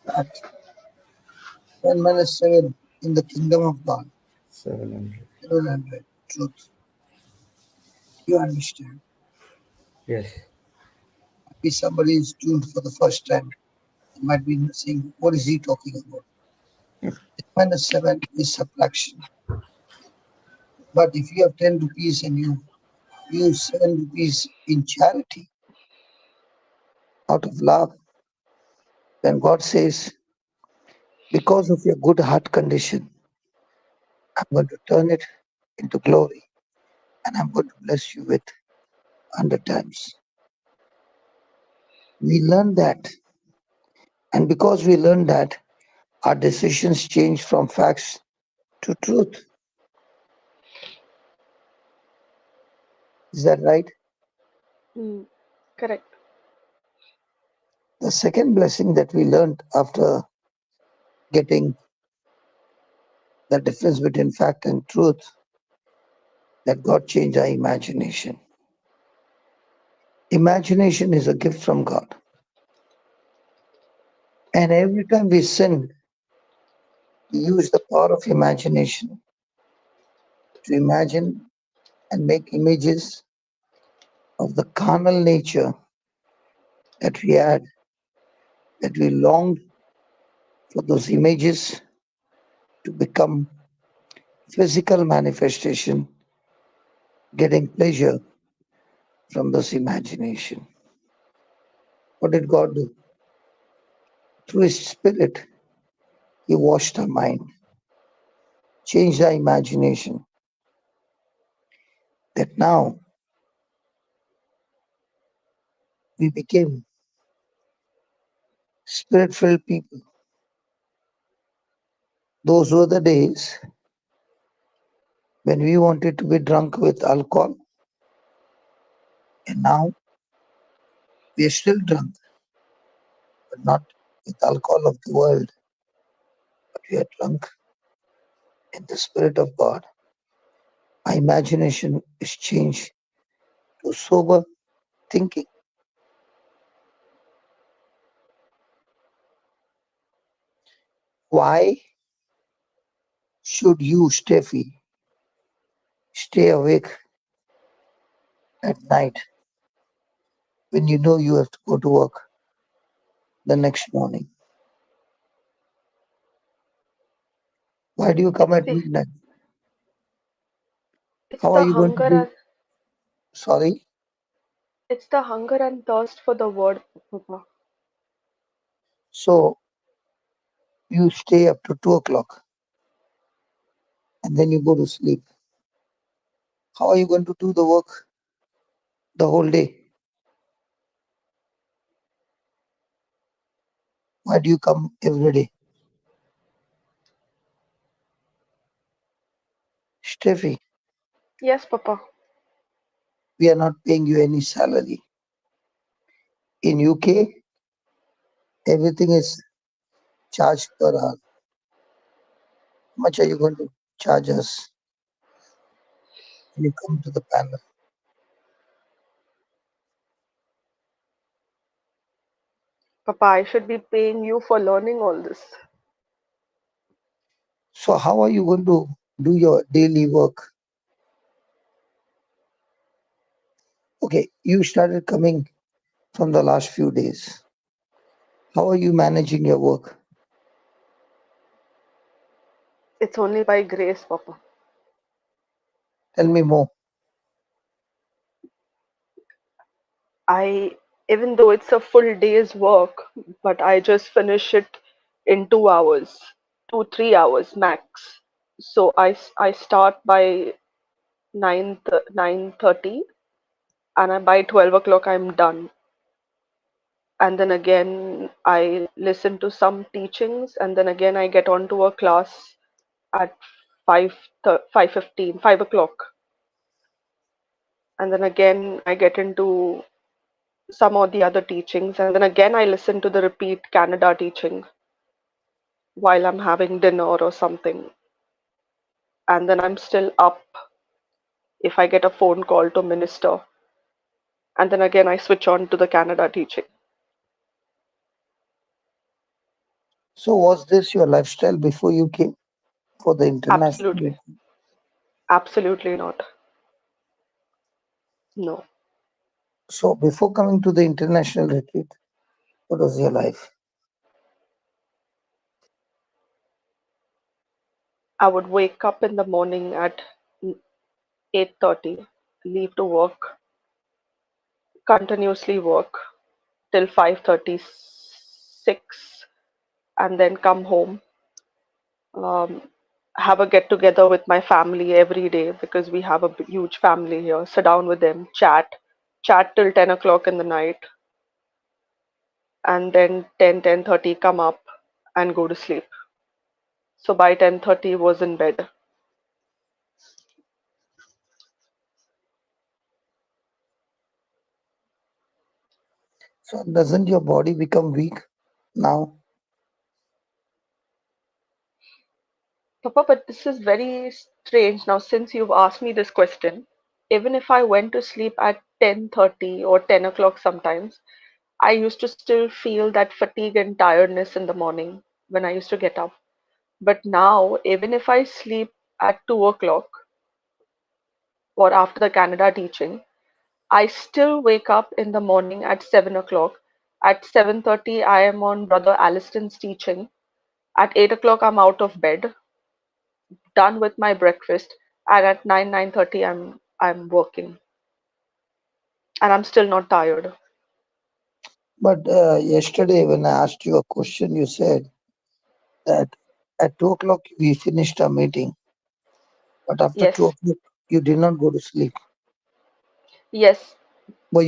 Fact. 10 minus 7 in the kingdom of God. 700. 700. Truth. You understand? Yes. If somebody is tuned for the first time, they might be saying, what is he talking about? 10 minus 7 is subtraction. But if you have 10 rupees and you use 7 rupees in charity out of love, then God says, because of your good heart condition, I'm going to turn it into glory and I'm going to bless you with 100 times. We learn that. And because we learn that, our decisions change from facts to truth. Is that right? Mm, correct. The second blessing that we learned after getting the difference between fact and truth, that God changed our imagination. Imagination is a gift from God. And every time we sin, we use the power of imagination to imagine and make images of the carnal nature that we had, that we longed for those images to become physical manifestation, getting pleasure from this imagination. What did God do? Through His Spirit, He washed our mind, changed our imagination, that now we became spirit filled people. Those were the days when we wanted to be drunk with alcohol, and now we are still drunk, but not with alcohol of the world, but we are drunk in the Spirit of God. Our imagination is changed to sober thinking. Why should you, Steffi, stay awake at night when you know you have to go to work the next morning? Why do you come It's at the midnight? it's How are the you going to hunger do? and Sorry. it's the hunger and thirst for the word, Papa. So you stay up to 2 o'clock and then you go to sleep. How are you going to do the work the whole day? Why do you come every day? Steffi, Yes, Papa. we are not paying you any salary. In UK, everything is charged per hour. How much are you going to charge us when you come to the panel? Papa, I should be paying you for learning all this. So how are you going to do your daily work? Okay, you started coming from the last few days. How are you managing your work? It's only by grace, Papa. Tell me more. I, even though it's a full day's work, but I just finish it in 2 hours, 2, 3 hours max. So I start by 9:30, and by 12 o'clock I'm done. And then again I listen to some teachings, and then again I get onto a class at 5:15, 5 o'clock, and then again I get into some of the other teachings, and then again I listen to the repeat Canada teaching while I'm having dinner or something, and then I'm still up if I get a phone call to minister, and then again I switch on to the Canada teaching. So was this your lifestyle before you came for the Absolutely, international? absolutely not. No, So before coming to the international retreat, what was your life? I would wake up in the morning at 8:30, leave to work, continuously work till 5:36, and then come home, um, have a get together with my family every day because we have a huge family here. Sit down with them, chat till 10 o'clock in the night, and then 10:30 come up and go to sleep. So by 10:30 was in bed. So doesn't your body become weak now? Papa, but this is very strange now since you've asked me this question. Even if I went to sleep at 10:30 or 10 o'clock sometimes, I used to still feel that fatigue and tiredness in the morning when I used to get up. But now, even if I sleep at 2 o'clock or after the Canada teaching, I still wake up in the morning at 7 o'clock. At 7:30, I am on Brother Alliston's teaching. At 8 o'clock, I'm out of bed, done with my breakfast, and at 9:30, I'm working, and I'm still not tired. But yesterday, when I asked you a question, you said that at 2 o'clock we finished our meeting, but after two Yes, o'clock you did not go to sleep. yes. Were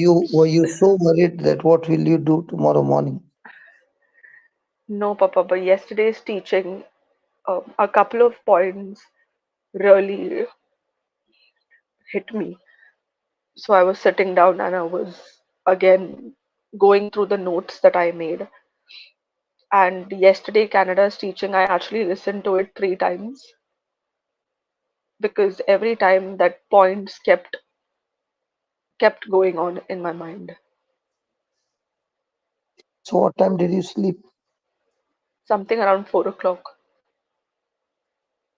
you so worried that what will you do tomorrow morning? No, Papa, but yesterday's teaching, a couple of points really hit me. So I was sitting down and I was again going through the notes that I made. And yesterday, Canada's teaching, I actually listened to it 3 times because every time that points kept going on in my mind. So what time did you sleep? Something around 4 o'clock,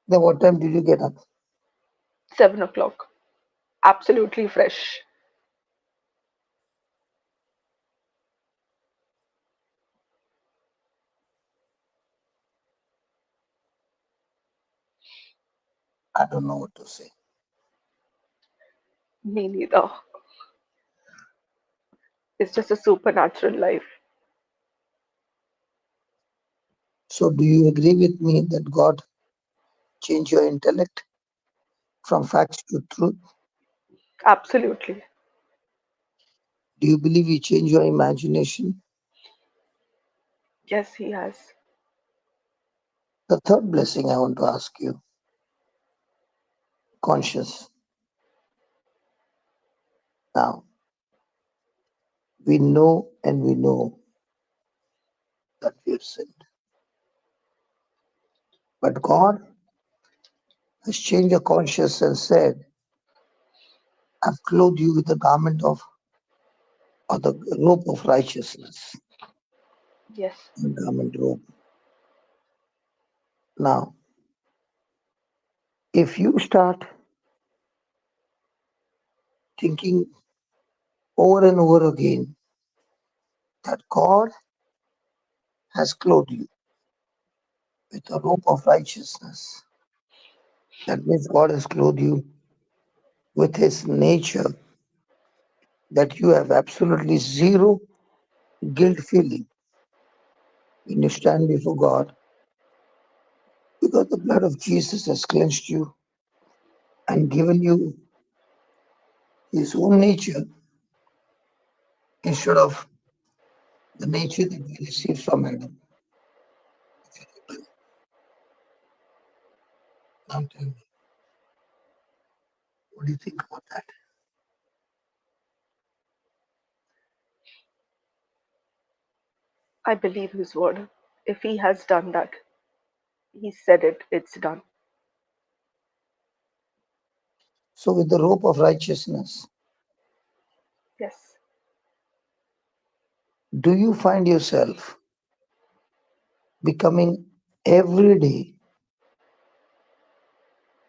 Then what time did you get up? 7 o'clock, absolutely fresh. I don't know what to say. Me neither. It's just a supernatural life. So do you agree with me that God changed your intellect from facts to truth? Absolutely. Do you believe He changed your imagination? Yes, he has. The third blessing I want to ask you, conscious. Now, we know and we know that we have sinned. But God has changed your conscience and said, I've clothed you with the garment of, or the robe of righteousness, Yes. the garment robe. Now, if you start thinking over and over again that God has clothed you with a robe of righteousness, that means God has clothed you with His nature, that you have absolutely zero guilt feeling when you stand before God, because the blood of Jesus has cleansed you and given you His own nature instead of the nature that we received from Adam. Now tell me, what do you think about that? I believe his word. If he has done that, he said it, it's done. So, with the rope of righteousness, Yes. do you find yourself becoming every day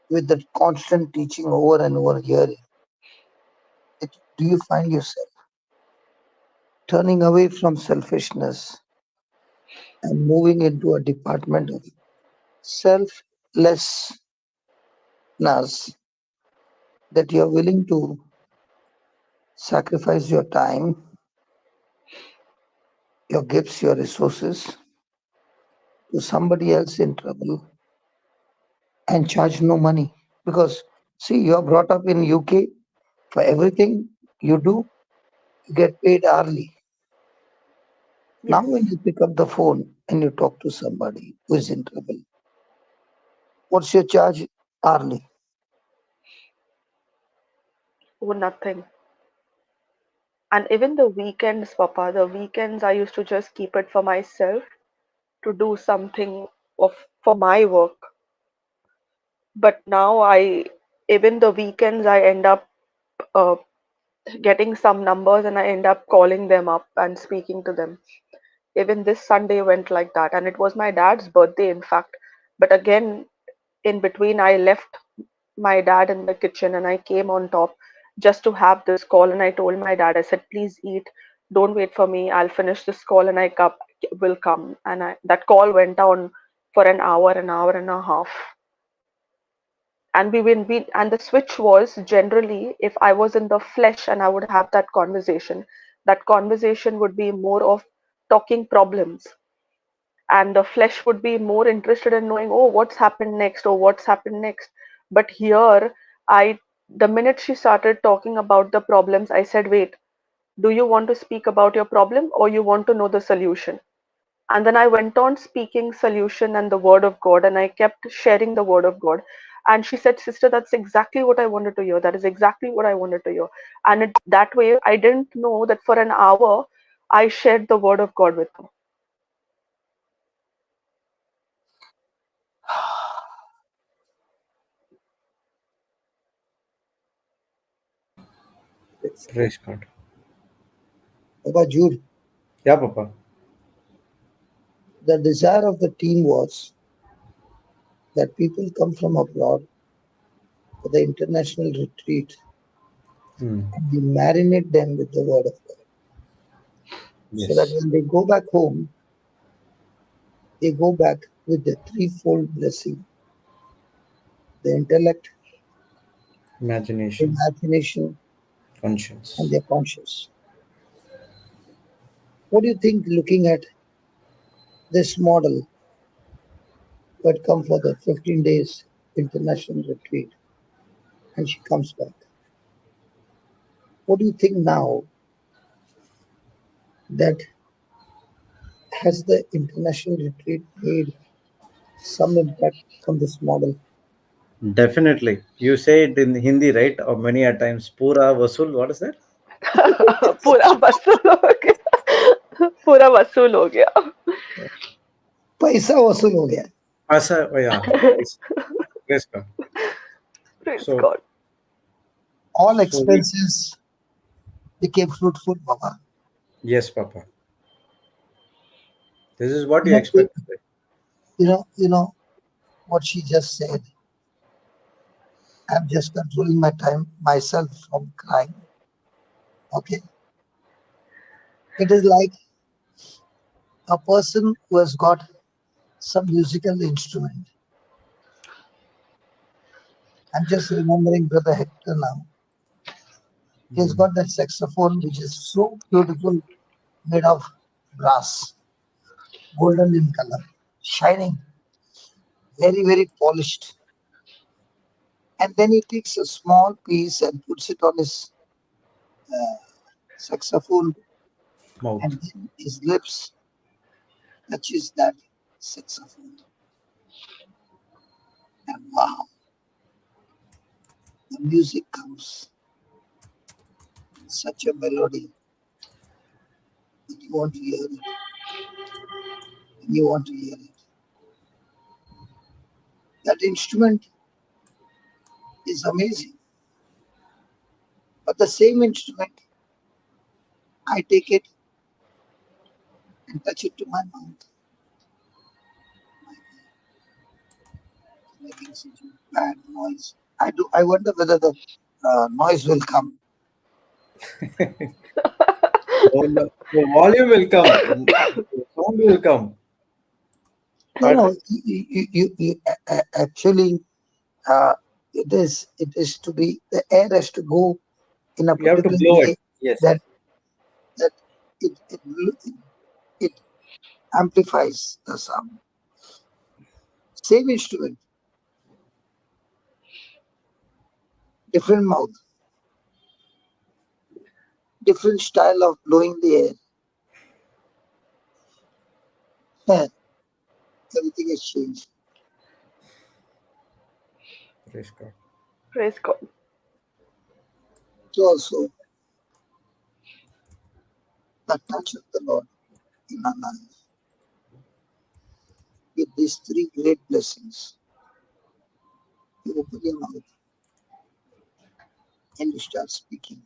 with that constant teaching over and over hearing? Do you find yourself turning away from selfishness and moving into a department of selflessness, that you're willing to sacrifice your time, your gifts, your resources to somebody else in trouble and charge no money? Because see, you're brought up in UK, for everything you do, you get paid hourly. Now Yes. when you pick up the phone and you talk to somebody who is in trouble, what's your charge hourly? Oh, nothing. And even the weekends, Papa, the weekends I used to just keep it for myself to do something of for my work. But now even the weekends, I end up uh, getting some numbers and I end up calling them up and speaking to them. Even this Sunday went like that, and it was my dad's birthday, in fact. But again, in between, I left my dad in the kitchen and I came on top just to have this call. And I told my dad, I said, please eat, don't wait for me. I'll finish this call and will come. And that call went on for an hour and a half. And and the switch was generally if I was in the flesh and I would have that conversation would be more of talking problems, and the flesh would be more interested in knowing, oh, what's happened next, or what's happened next. But here, I the minute she started talking about the problems, I said, wait, do you want to speak about your problem or you want to know the solution? And then I went on speaking solution and the word of God, and I kept sharing the word of God. And she said, sister, that's exactly what I wanted to hear. That is exactly what I wanted to hear. And that way, I didn't know that for an hour I shared the word of God with her. Praise God. Papa Jude, Yeah, Papa. the desire of the team was that people come from abroad for the international retreat Hmm. and we marinate them with the word of God. So that Yes. when they go back home, they go back with the threefold blessing: the intellect, the Imagination, imagination, and conscience. their conscience. What do you think, looking at this model who had come for the 15 days international retreat and she comes back? What do you think now, that has the international retreat made some impact on this model? Definitely. You say it in Hindi, right? Or many a times. Pura Vasul. What is that? पूरा वसूल हो गया पूरा वसूल हो गया पैसा वसूल हो गया. Asa, oh yeah. Praise God. Praise So, God. All so we, expenses became fruitful, Baba. yes, Papa. This is what You you know, expected. you know what she just said. I'm just controlling my time myself from crying. Okay, it is like a person who has got some musical instrument. I'm just remembering Brother Hector now. He's got that saxophone which is so beautiful, made of brass, golden in color, shining, very, very polished. And then he takes a small piece and puts it on his saxophone, Mouth. and then his lips touches that saxophone. And wow, the music comes, such a melody that you want to hear it, and you want to hear it. That instrument is amazing, but the same instrument, I take it and touch it to my mouth, making such a bad noise. I wonder whether the noise will come. The volume will come, the sound will come, No, but no, actually, uh, it is to be, the air has to go in a you have to particular blow it. way Yes, that that it amplifies the sound. Same instrument, different mouth, different style of blowing the air. Eh, Everything has changed. praise God. Praise God. So also the touch of the Lord in our life with these three great blessings. You open your mouth and you start speaking.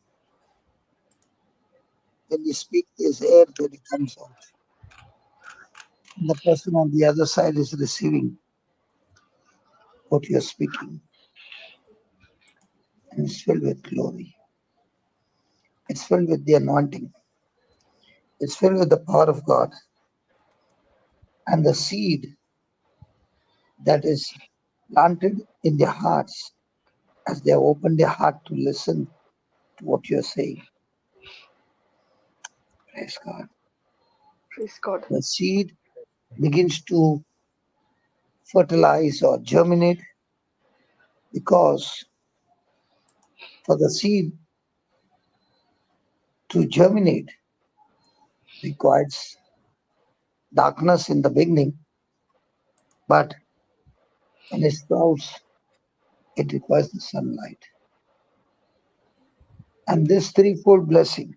When you speak, there's air that comes out. And the person on the other side is receiving what you're speaking, and it's filled with glory. It's filled with the anointing. It's filled with the power of God. And the seed that is planted in their hearts as they open their heart to listen to what you're saying. Praise God. Praise God. The seed begins to fertilize or germinate because for the seed to germinate requires darkness in the beginning, but when it sprouts, it requires the sunlight. And this threefold blessing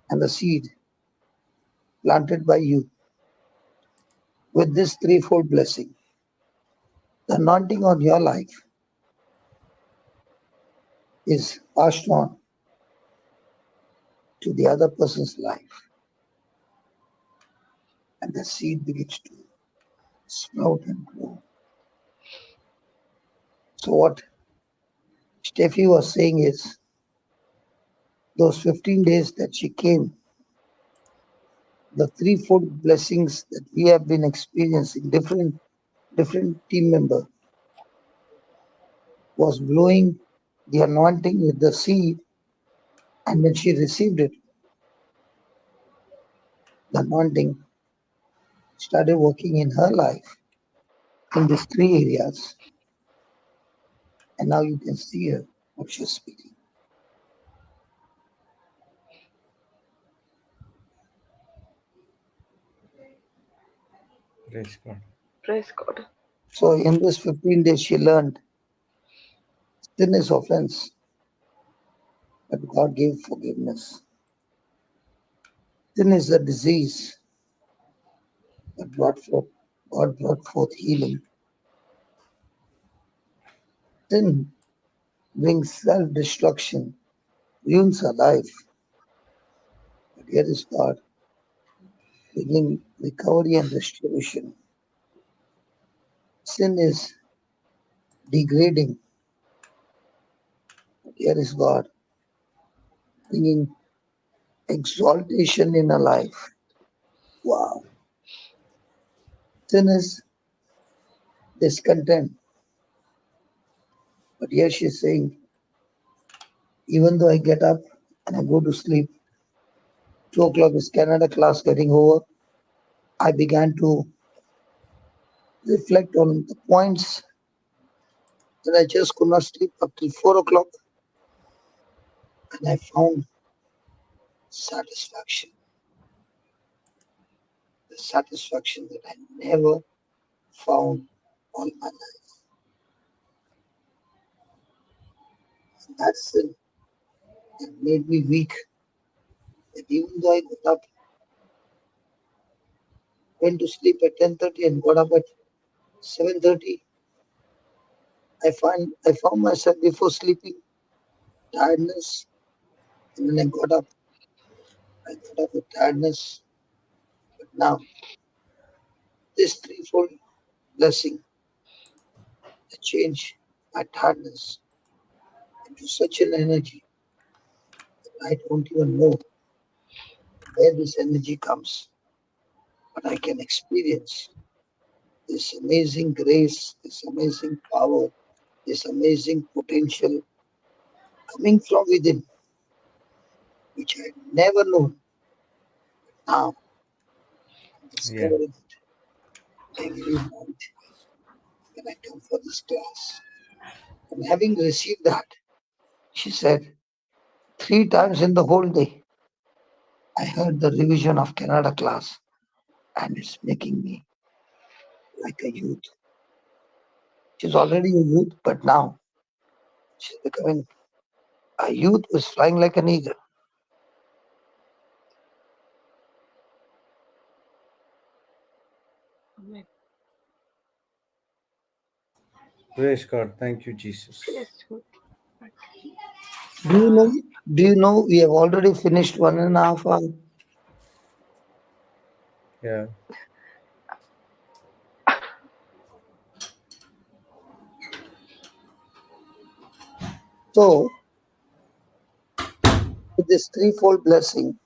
and the seed planted by you, with this threefold blessing, the anointing on your life is passed on to the other person's life, and the seed begins to sprout and grow. So, what Steffi was saying is, those 15 days that she came, the threefold blessings that we have been experiencing, different team member was blowing the anointing with the seed, and when she received it, the anointing started working in her life in these three areas, and now you can see her what she's speaking. Praise God. Praise God. So in this 15 days, she learned sin is offense, but God gave forgiveness. Sin is a disease, but God brought forth healing. Sin brings self-destruction, ruins our life, but here is God bringing recovery and restoration. Sin is degrading, but here is God bringing exaltation in our life. Wow. Sin is discontent, but here she's saying, even though I get up and I go to sleep, 2 o'clock is Canada class getting over, I began to reflect on the points that I just could not sleep up till 4 o'clock, and I found satisfaction, the satisfaction that I never found all my life. That sin that made me weak. That even though I got up, went to sleep at 10:30 and got up at 7:30, I found myself before sleeping, tiredness, and when I got up with tiredness. But now, this threefold blessing, the change my tiredness into such an energy, I don't even know where this energy comes, but I can experience this amazing grace, this amazing power, this amazing potential coming from within, which I had never known. Now I'm Yeah. discovering it every night when I come for this class. And having received that, she said, 3 times in the whole day, I heard the revision of Canada class, and it's making me like a youth. She's already a youth, but now she's becoming a youth who's flying like an eagle. Amen. Praise God. Thank you, Jesus. Praise God. Do you know? Do you know we have already finished 1.5 hours? Yeah. So, with this threefold blessing,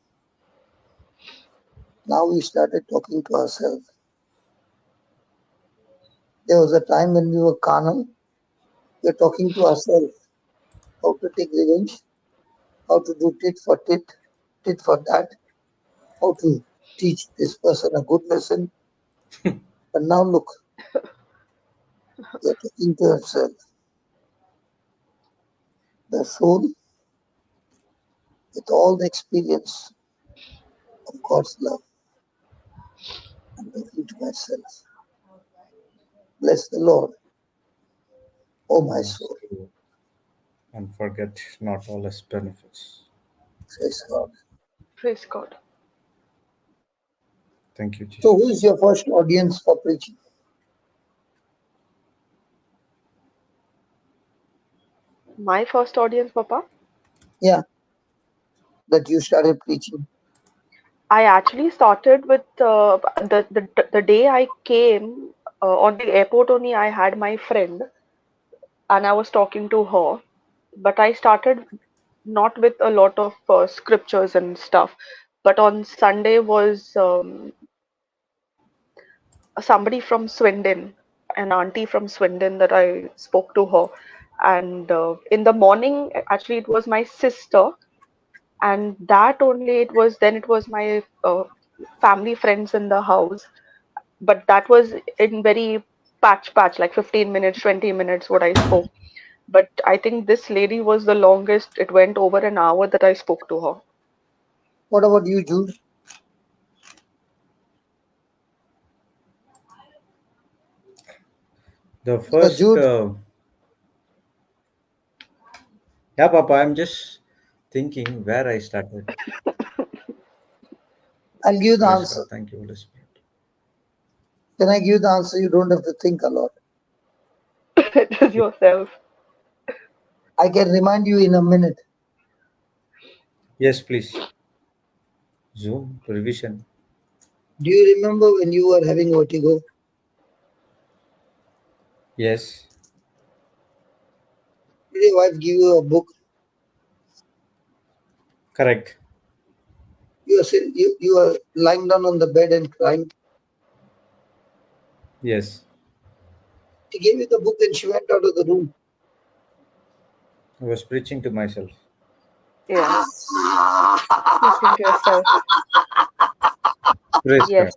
now we started talking to ourselves. There was a time when we were carnal. We were talking to ourselves how to take revenge, how to do tit for that, how to teach this person a good lesson. But now look, we are talking to ourselves. The soul with all the experience of God's love. I'm talking to myself. Bless the Lord, O my Yes, soul. true. And forget not all his benefits. Praise God. Praise God. Thank you, So, who Jesus. is your first audience for preaching? My first audience, Papa. Yeah, that you started preaching. I actually started with the day I came on the airport only. I had my friend and I was talking to her, but I started not with a lot of scriptures and stuff. But on Sunday was somebody from Swindon, an auntie from Swindon that I spoke to her. And in the morning, actually, it was my sister, and that only it was my family friends in the house, but that was in very patch, like 15 minutes, 20 minutes, what I spoke. But I think this lady was the longest. It went over an hour that I spoke to her. What about you, Jude? The Brother first, Jude, yeah, Papa, I'm just thinking where I started. I'll give you the Praise answer. God. Thank you, Holy Spirit. Can I give you the answer? You don't have to think a lot. It is yourself. I can remind you in a minute. Yes, please. Zoom, revision. Do you remember when you were having vertigo? Yes, Did your wife give you a book? correct. You were lying down on the bed and crying. Yes, She gave you the book and she went out of the room. I was preaching to myself. Yeah, preaching to yourself. Praise God. Yes,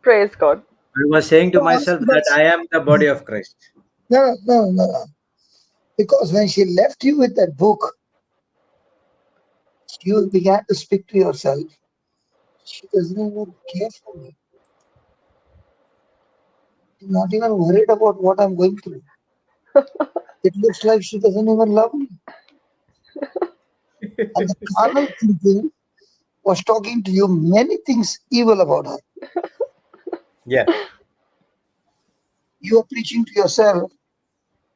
praise God. I was saying to Because, myself that I am the body of Christ. no. Because when she left you with that book, you began to speak to yourself. She doesn't even care for me. She's not even worried about what I'm going through. It looks like she doesn't even love me. And the carnal thinking was talking to you many things evil about her. Yeah. You are preaching to yourself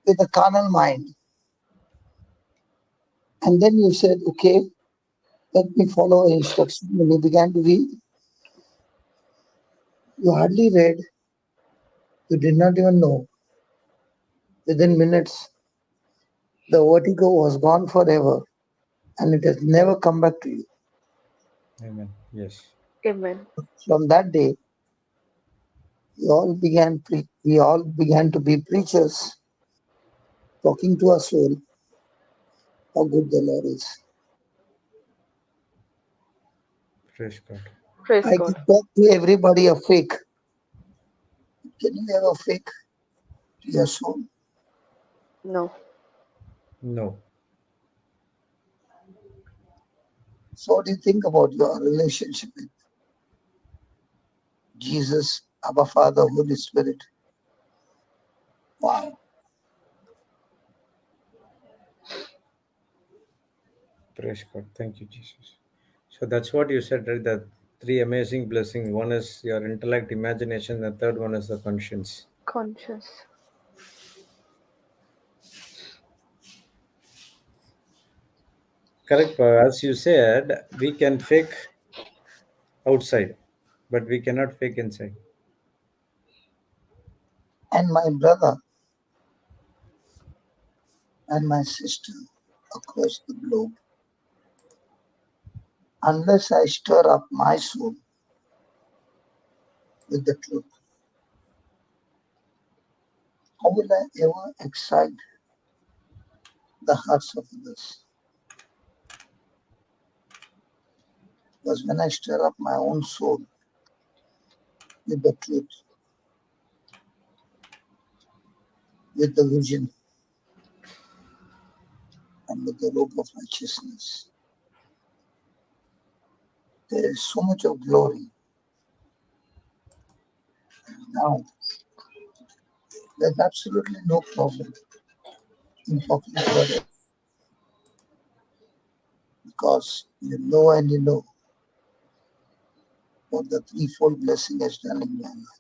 with a carnal mind. And then you said, okay, let me follow instruction. When you began to read, you hardly read, you did not even know. Within minutes, the vertigo was gone forever and it has never come back to you. Amen. Yes. Amen. From that day, we all began to be preachers, talking to our soul how good the Lord is. Praise God. Praise I can God. talk to everybody a fake. Can you ever fake to your soul? No. No. So, what do you think about your relationship with Jesus, Abba Father, Holy Spirit? Wow. Praise God. Thank you, Jesus. So that's what you said, right? The three amazing blessings. One is your intellect, imagination. The third one is the conscience. Conscious. Correct. As you said, we can fake outside, but we cannot fake inside. And my brother and my sister across the globe, unless I stir up my soul with the truth, how will I ever excite the hearts of others? Because when I stir up my own soul with the truth, with the vision, and with the robe of righteousness, there is so much of glory. Now, there's absolutely no problem in talking to others because you know and you know what the threefold blessing has done in your life.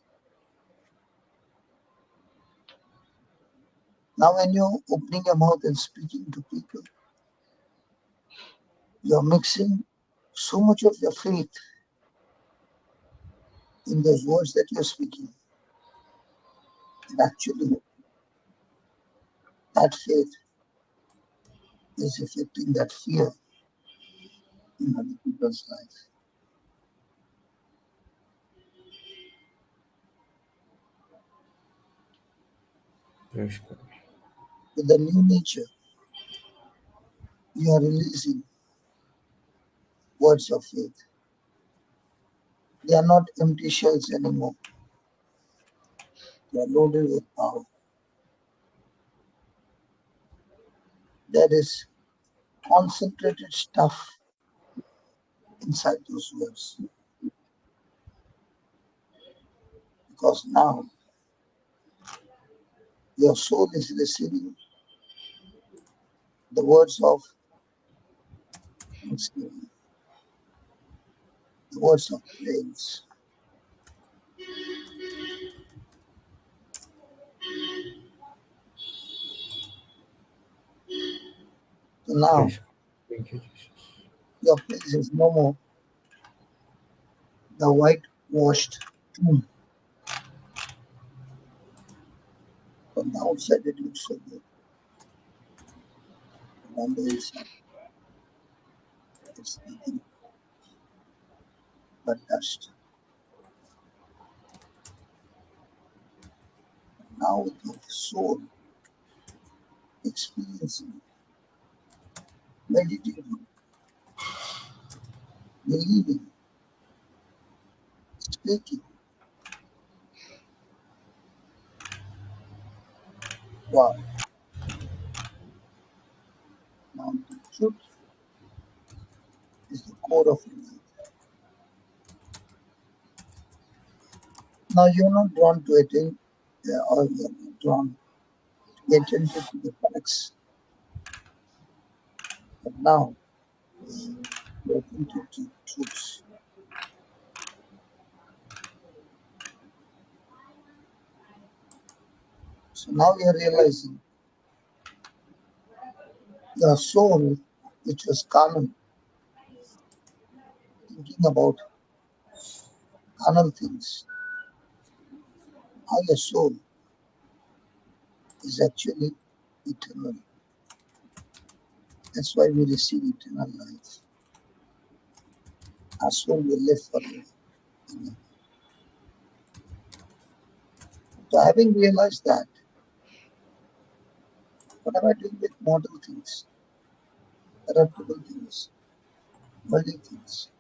Now, when you're opening your mouth and speaking to people, you're mixing so much of your faith in those words that you're speaking. And actually, that faith is affecting that fear in other people's life. Praise God. With the new nature, you are releasing words of faith. They are not empty shells anymore. They are loaded with power. There is concentrated stuff inside those words because now your soul is receiving the words of thanksgiving, the words of praise. So now Praise God. Thank you, Jesus. your place is no more the whitewashed tomb. From the outside it looks so good, but on the inside it's nothing but dust. Now with your soul experiencing, meditating, believing, speaking, wow, now the truth is the core of your life. Now you're not drawn to attain, or you're not drawn to get into the facts. But now we are thinking to truths. So now we are realizing your soul, which was carnal, thinking about carnal things, how your soul is actually eternal. That's why we receive eternal life. Our soul will live forever. Amen. So having realized that, what am I doing with mortal things, corruptible things, worldly things?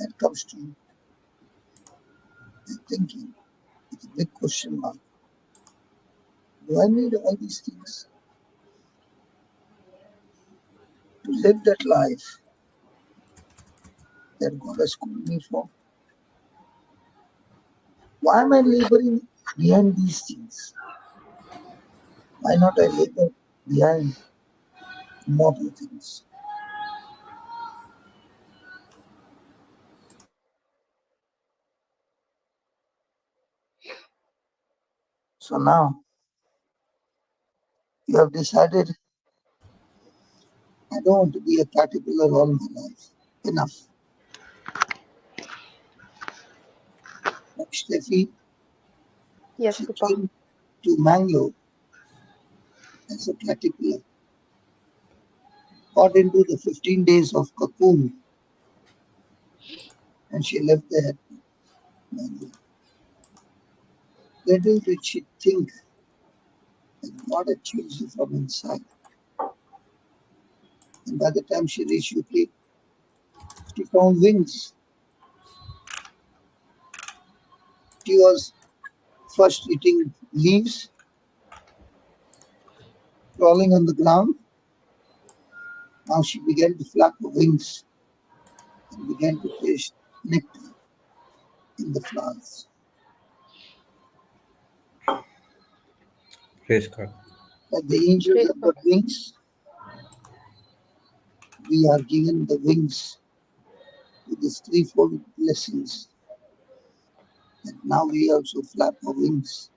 That comes to the thinking with a big question mark. Do I need all these things to live that life that God has called me for? Why am I laboring behind these things? Why not I labor behind immortal things? So now you have decided I don't want to be a caterpillar all my life. Enough. Like Steffi, Yes, she Papa. came to Mangalore as a caterpillar, got into the 15 days of cocoon, and she left there at Mangalore. Little did she think that God had changed her from inside. And by the time she reached UK, she found wings. She was first eating leaves, crawling on the ground. Now she began to flap her wings and began to taste nectar in the flowers. Praise God. Like the angels Praise have God. got wings, we are given the wings with these threefold blessings. And now we also flap our wings,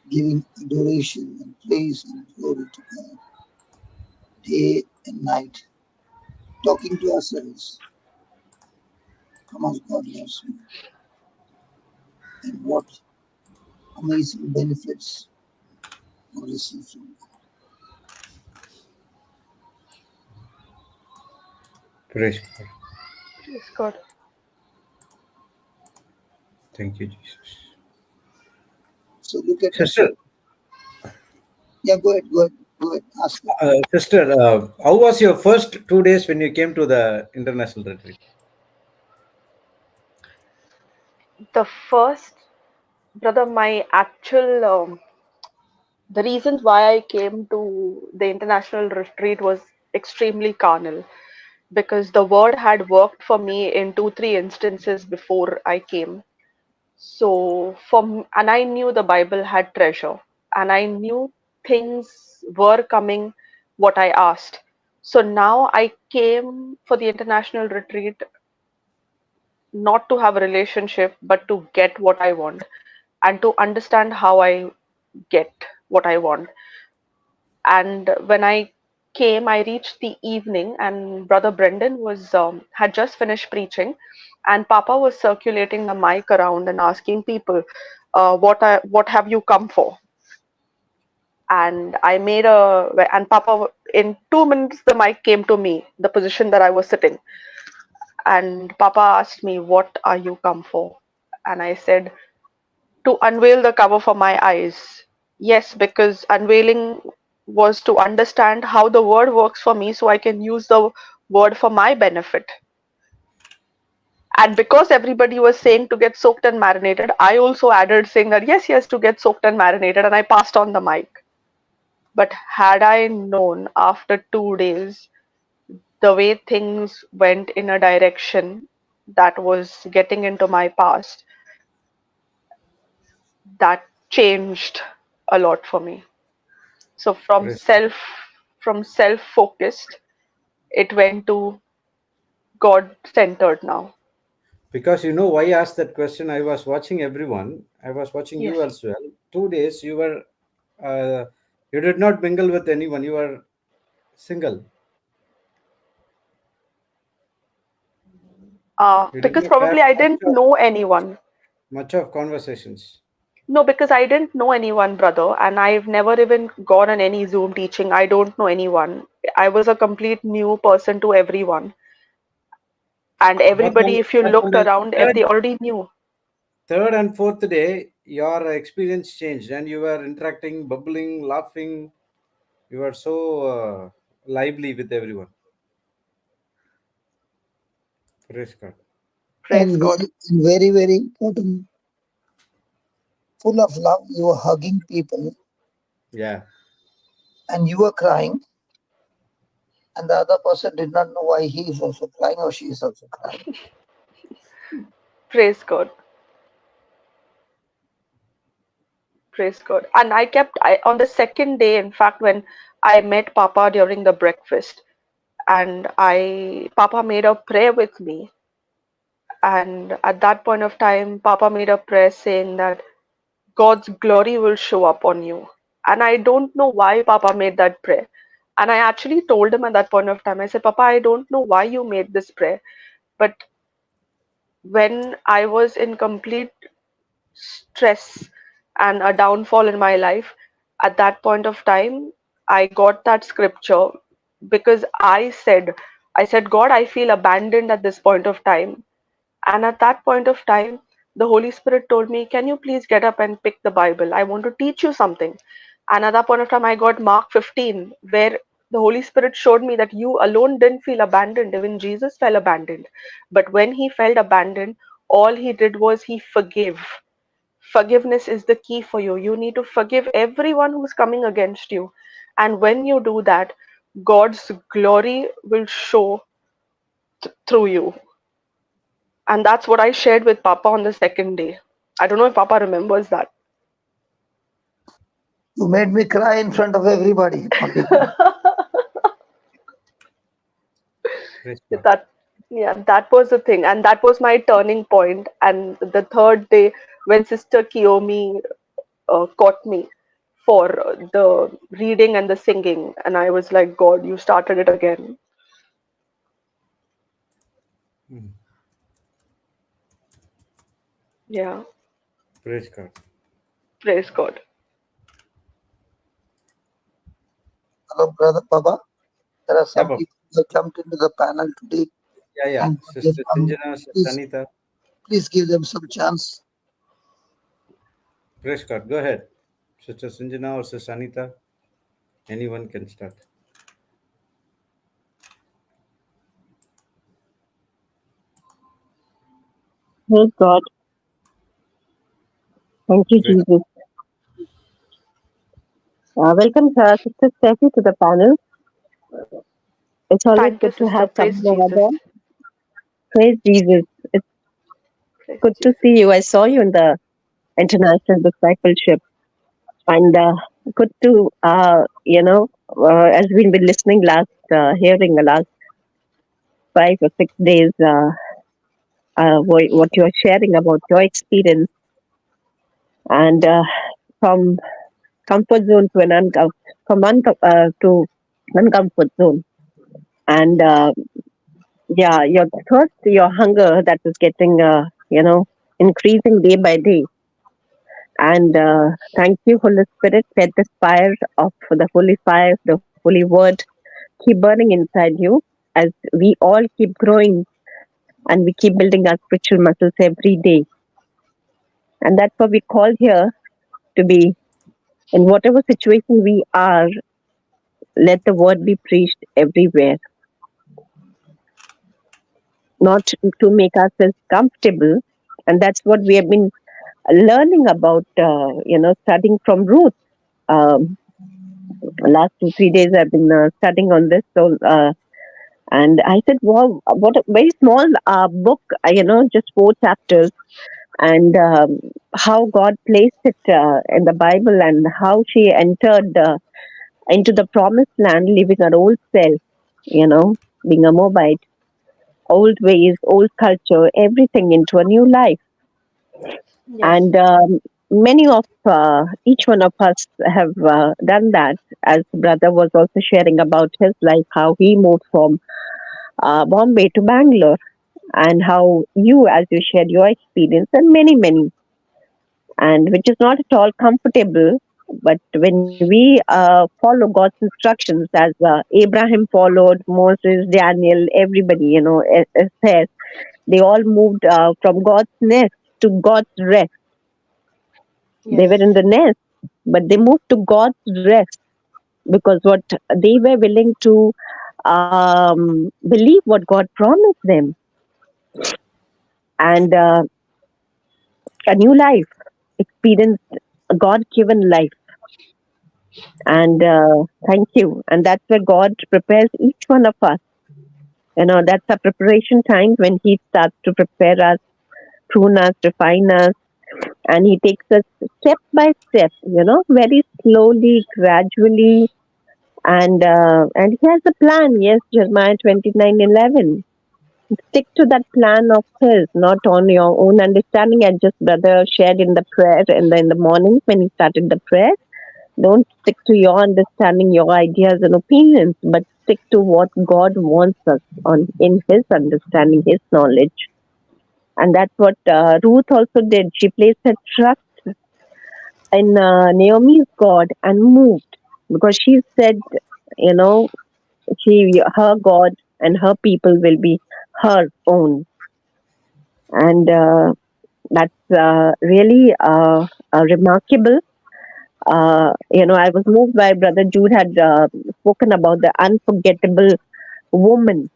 giving adoration and praise and glory to God day and night, talking to ourselves how much God loves me and what amazing benefits we receive from God. Praise God. Praise God. Thank you, Jesus. So look at us. Sister, Yeah, go ahead, ask it. sister, how was your first 2 days when you came to the international retreat? The first, brother, my actual the reasons why I came to the international retreat was extremely carnal because the word had worked for me in two, three instances before I came. So and I knew the Bible had treasure, and I knew things were coming what I asked. So now I came for the international retreat not to have a relationship, but to get what I want and to understand how I get what I want. And when I came, I reached the evening, and Brother Brendan was had just finished preaching, and Papa was circulating the mic around and asking people, what have you come for?" And I made and Papa, in 2 minutes, the mic came to me, the position that I was sitting, and Papa asked me, "What are you come for?" And I said, "To unveil the cover for my eyes." Yes, because unveiling was to understand how the word works for me so I can use the word for my benefit. And because everybody was saying to get soaked and marinated, I also added saying that yes, yes, to get soaked and marinated, and I passed on the mic. But had I known after 2 days the way things went in a direction that was getting into my past, that changed a lot for me. So Praise, from self-focused, it went to God-centered now. Because you know why I asked that question? I was watching everyone. I was watching you Yes. as well. 2 days you were, uh, you did not mingle with anyone. You were single. You did Because not have probably I didn't know anyone. much of conversations. No, because I didn't know anyone, brother, and I've never even gone on any Zoom teaching. I don't know anyone. I was a complete new person to everyone. And everybody, if you But on looked the around, third, they already knew. third and fourth day, your experience changed, and you were interacting, bubbling, laughing. You were so lively with everyone. Praise God. Praise God. And very, very important, full of love. You were hugging people Yeah. and you were crying, and the other person did not know why he is also crying or she is also crying. Praise God. Praise God. And on the second day, in fact, when I met Papa during the breakfast, and Papa made a prayer with me. And at that point of time, Papa made a prayer saying that God's glory will show up on you. And I don't know why Papa made that prayer. And I actually told him at that point of time, I said, Papa, I don't know why you made this prayer. But when I was in complete stress and a downfall in my life, at that point of time, I got that scripture because I said, God, I feel abandoned at this point of time. And at that point of time, the Holy Spirit told me, can you please get up and pick the Bible? I want to teach you something. And at that point of time, I got Mark 15, where the Holy Spirit showed me that you alone didn't feel abandoned. Even Jesus felt abandoned. But when he felt abandoned, all he did was he forgave. Forgiveness is the key for you. You need to forgive everyone who's coming against you. And when you do that, God's glory will show through you. And that's what I shared with Papa on the second day. I don't know if Papa remembers that. You made me cry in front of everybody, not even. Praise God. that yeah, that was the thing. And that was my turning point. And the third day when Sister Kiyomi caught me for the reading and the singing, and I was like, God, you started it again. Mm. Yeah, Praise God. praise God. Hello, Brother Baba. There are Yeah, some Papa. people who have jumped into the panel today, Yeah, yeah. and Sister Sinjana, Sister please, Anita. please give them some chance. Praise God. Go ahead. Sister Sinjana or Sister Anita. Anyone can start. Praise God. Thank you, Praise. Jesus. Welcome, Sister Steffi, to the panel. It's always Thank you, good to sister. have Praise someone over Jesus. there. Praise Jesus. It's Praise good to Jesus. see you. I saw you in the international discipleship, and good to, as we've been listening hearing the last 5 or 6 days, what you're sharing about your experience, and from comfort zone to to uncomfort zone. And yeah, your thirst, your hunger that is getting, increasing day by day. And thank you, Holy Spirit. Let this fire of the Holy Fire, the Holy Word, keep burning inside you as we all keep growing and we keep building our spiritual muscles every day. And that's what we call here to be in whatever situation we are, let the word be preached everywhere, not to make ourselves comfortable. And that's what we have been learning about, studying from Ruth. Um, last 2 3 days I've been studying on this. So, and I said, wow, what a very small book, just 4 chapters, and how God placed it in the Bible and how she entered into the promised land, leaving our old self, being a Moabite, old ways, old culture, everything into a new life. Yes. And many of each one of us have done that. As brother was also sharing about his life, how he moved from Bombay to Bangalore, and how you, as you shared your experience, and many, and which is not at all comfortable. But when we follow God's instructions, as Abraham followed, Moses, Daniel, everybody, it says they all moved from God's nest to God's rest. They Yes. were in the nest, but they moved to God's rest because what they were willing to believe what God promised them, and a new life, experienced a God given life. And thank you. And that's where God prepares each one of us. That's a preparation time when He starts to prepare us, prune us, refine us, and He takes us step by step, very slowly, gradually, and He has a plan. Yes, Jeremiah 29:11. Stick to that plan of His, not on your own understanding. And just brother shared in the prayer in the morning when he started the prayer. Don't stick to your understanding, your ideas and opinions, but stick to what God wants us on in His understanding, His knowledge. And that's what Ruth also did. She placed her trust in Naomi's God and moved because she said, you know, her God and her people will be her own. And that's really remarkable. I was moved by Brother Jude had spoken about the unforgettable woman,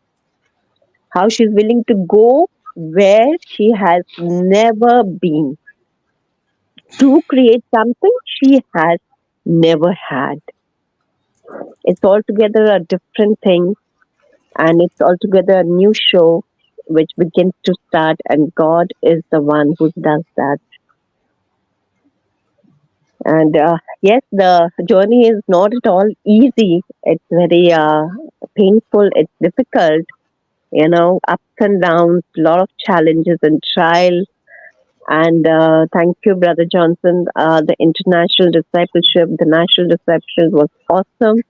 how she's willing to go where she has never been to create something she has never had. It's altogether a different thing, and it's altogether a new show which begins to start, and God is the one who does that. And yes, the journey is not at all easy. It's very painful. It's difficult, ups and downs, a lot of challenges and trials. And thank you, Brother Johnson. The international discipleship, the national discipleship was awesome.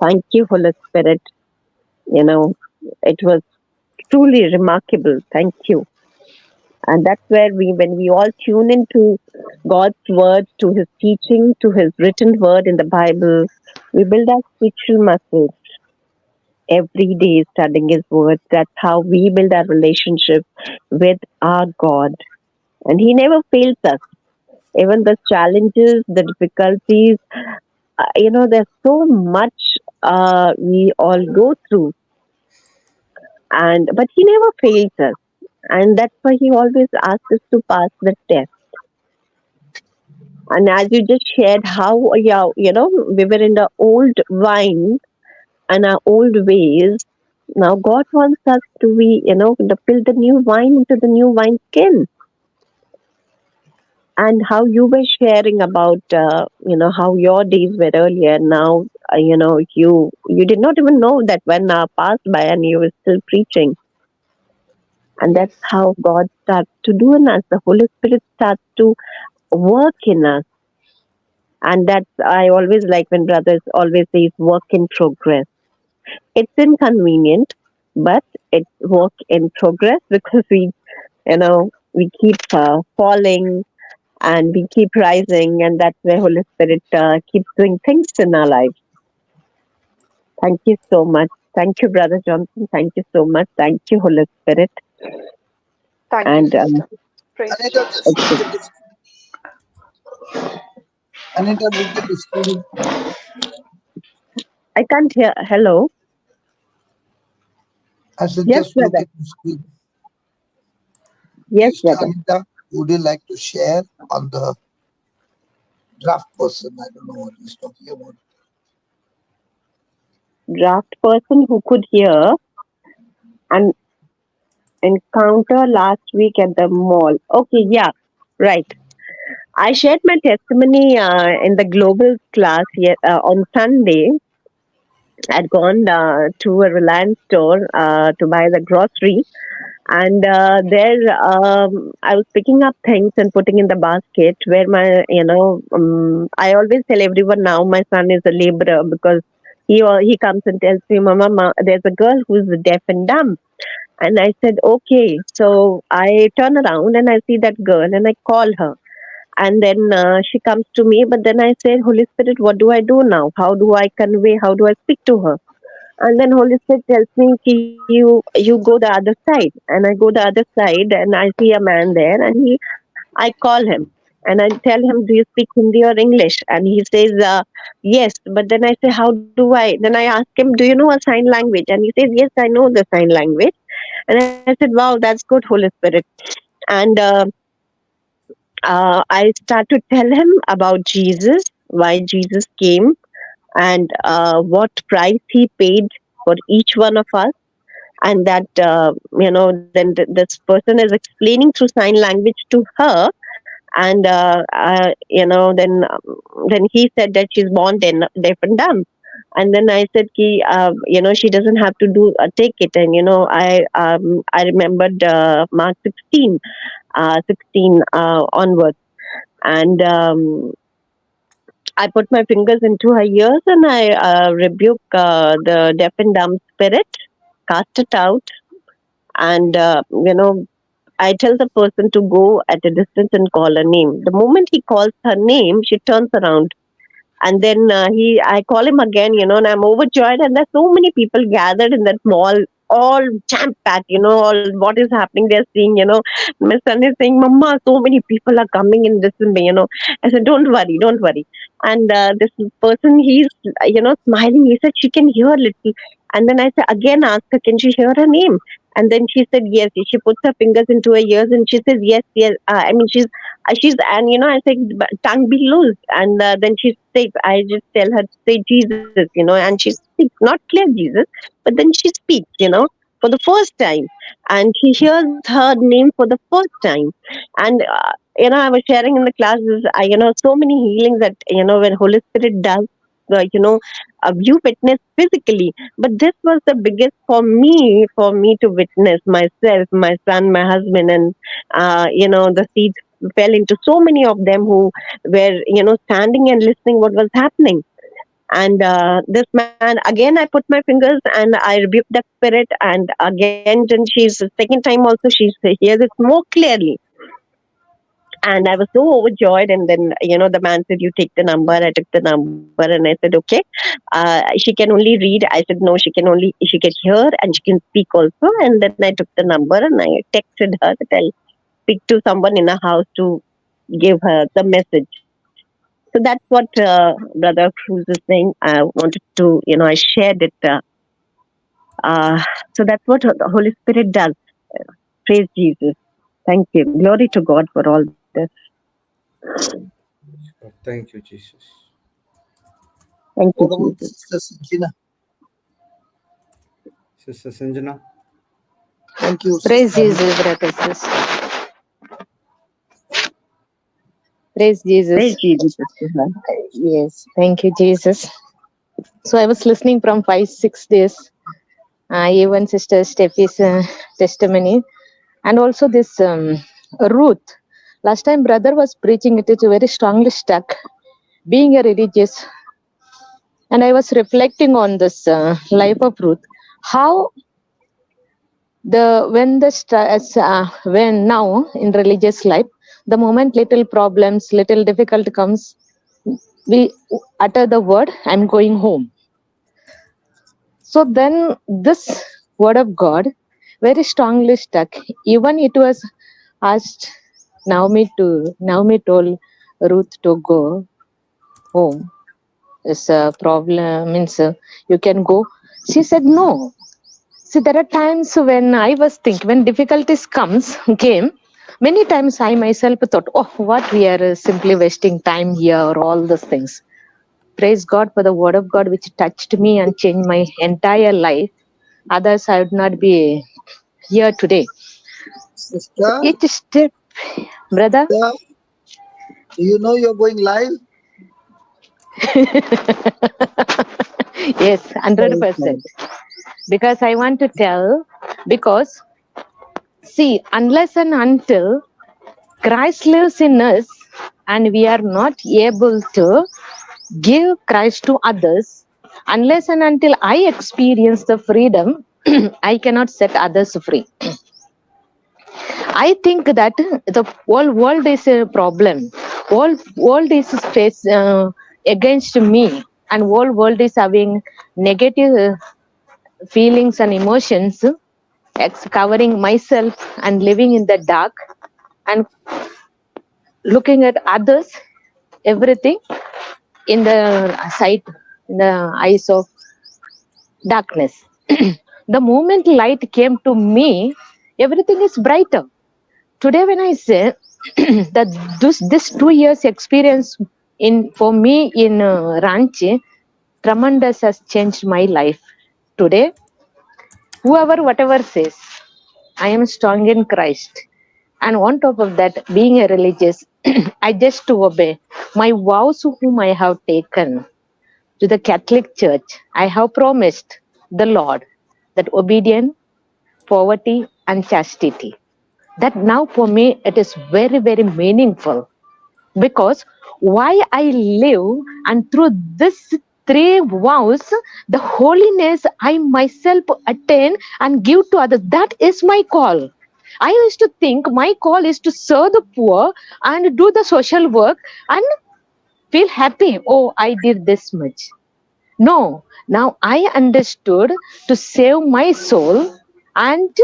Thank you, Holy Spirit. It was truly remarkable. Thank you. And that's where when we all tune into God's word, to His teaching, to His written word in the Bible, we build our spiritual muscles every day studying His word. That's how we build our relationship with our God. And He never fails us. Even the challenges, the difficulties, there's so much we all go through. But He never fails us. And that's why He always asks us to pass the test. And as you just shared how, we were in the old wine and our old ways. Now God wants us to be, to fill the new wine into the new wine skin. And how you were sharing about, how your days were earlier. Now, you did not even know that when passed by and you were still preaching. And Yes. that's how God starts to do in us. The Holy Spirit starts to work in us. And that's, I always like when brothers always say work in progress. It's inconvenient, but it's work in progress because we keep falling and we keep rising, and that's where Holy Spirit keeps doing things in our lives. Thank you so much. Thank you, Brother Johnson. Thank you so much. Thank you, Holy Spirit. Thank you, And sister. Praise Anita, God. just with the Anita, with the disclaimer, I can't hear. Hello. I should Yes, just look brother. at the screen. Yes, Sister brother. Anita, would you like to share on the draft person? I don't know what he's talking about. Draft person who could hear an encounter last week at the mall. Okay, yeah, right. I shared my testimony in the global class on Sunday. I'd gone to a Reliance store to buy the grocery, and there I was picking up things and putting in the basket. Where I always tell everyone now my son is a laborer because he comes and tells me, "Mama, there's a girl who's deaf and dumb." And I said, "Okay." So I turn around and I see that girl and I call her. And then she comes to me, but then I said, "Holy Spirit, what do I do now? How do I convey? How do I speak to her?" And then Holy Spirit tells me, you go the other side. And I go the other side and I see a man there, and I call him and I tell him, "Do you speak Hindi or English?" And he says, "Yes." But then I say, "How do I?" Then I ask him, "Do you know a sign language?" And he says, "Yes, I know the sign language." And I said, "Wow, that's good, Holy Spirit." And I start to tell him about Jesus, why Jesus came, and what price he paid for each one of us. And that then this person is explaining through sign language to her. And then he said that she's born deaf and dumb. And then I said, she doesn't have to do take it. And I remembered Mark 16 onwards. And I put my fingers into her ears and I rebuke the deaf and dumb spirit, cast it out. And I tell the person to go at a distance and call her name. The moment he calls her name, she turns around. And then I call him again, and I'm overjoyed. And there's so many people gathered in that mall, all jam packed, all what is happening, they're seeing, My son is saying, "Mama, so many people are coming in this way. I said, "Don't worry, don't worry." And this person, he's, smiling. He said, "She can hear little." And then I said, again, ask her, "Can she hear her name?" And then she said, "Yes." She puts her fingers into her ears and she says, "Yes, yes." And I say, "Tongue be loose." And then she says, I just tell her to say Jesus, and she speaks, not clear Jesus, but then she speaks, for the first time. And she hears her name for the first time. And, I was sharing in the classes, so many healings that, when Holy Spirit does, you witness physically. But this was the biggest for me to witness myself, my son, my husband, and, the seeds fell into so many of them who were standing and listening what was happening. And this man, again, I put my fingers and I rebuked that spirit. And again, then she's the second time also she hears it more clearly. And I was so overjoyed. And then, the man said, "You take the number." I took the number and I said, "Okay, she can only read." I said, "No, she can hear and she can speak also." And then I took the number and I texted her that I'll speak to someone in a house to give her the message. So that's what Brother Cruz is saying. I wanted to, I shared it. Uh, so that's what the Holy Spirit does. Praise Jesus. Thank you. Glory to God for all this. Thank you, Jesus. Thank you, What about Jesus. Sister Sanjana? Sister Sanjana. Thank you, Praise Sister. Jesus, brothers and sisters. Praise Jesus. Praise Jesus. Sister. Yes, thank you, Jesus. So I was listening from 5, 6 days, even Sister Steffi's testimony, and also this Ruth. Last time, brother was preaching, it is very strongly stuck, being a religious, and I was reflecting on this life of Ruth. How when now in religious life, the moment little problems, little difficult comes, we utter the word, "I'm going home." So then this word of God very strongly stuck. Even it was asked, Naomi told Ruth to go home. This problem means you can go. She said no. See, there are times when I was thinking, when difficulties came, many times I myself thought, "Oh, what we are simply wasting time here," or all those things. Praise God for the word of God which touched me and changed my entire life. Others, I would not be here today. So Sister, each step, brother. sister, do you know you're going live? Yes, Praise God. 100%. Because I want to tell, because see, unless and until Christ lives in us and we are not able to give Christ to others, unless and until I experience the freedom, I cannot set others free. I think that the whole world is a problem. Whole world is face against me, and whole world is having negative feelings and emotions, covering myself and living in the dark and looking at others, everything in the sight, in the eyes of darkness. The moment light came to me, everything is brighter. Today when I say that this 2 years experience in for me in Ranchi tremendous has changed my life. Today whoever whatever says, I am strong in Christ, and on top of that being a religious, I just to obey my vows whom I have taken to the Catholic Church. I have promised the Lord that obedience, poverty and chastity, that now for me it is very very meaningful, because why I live, and through this three vows the holiness I myself attain and give to others, that is my call. I used to think my call is to serve the poor and do the social work and feel happy, oh I did this much. No, now I understood to save my soul and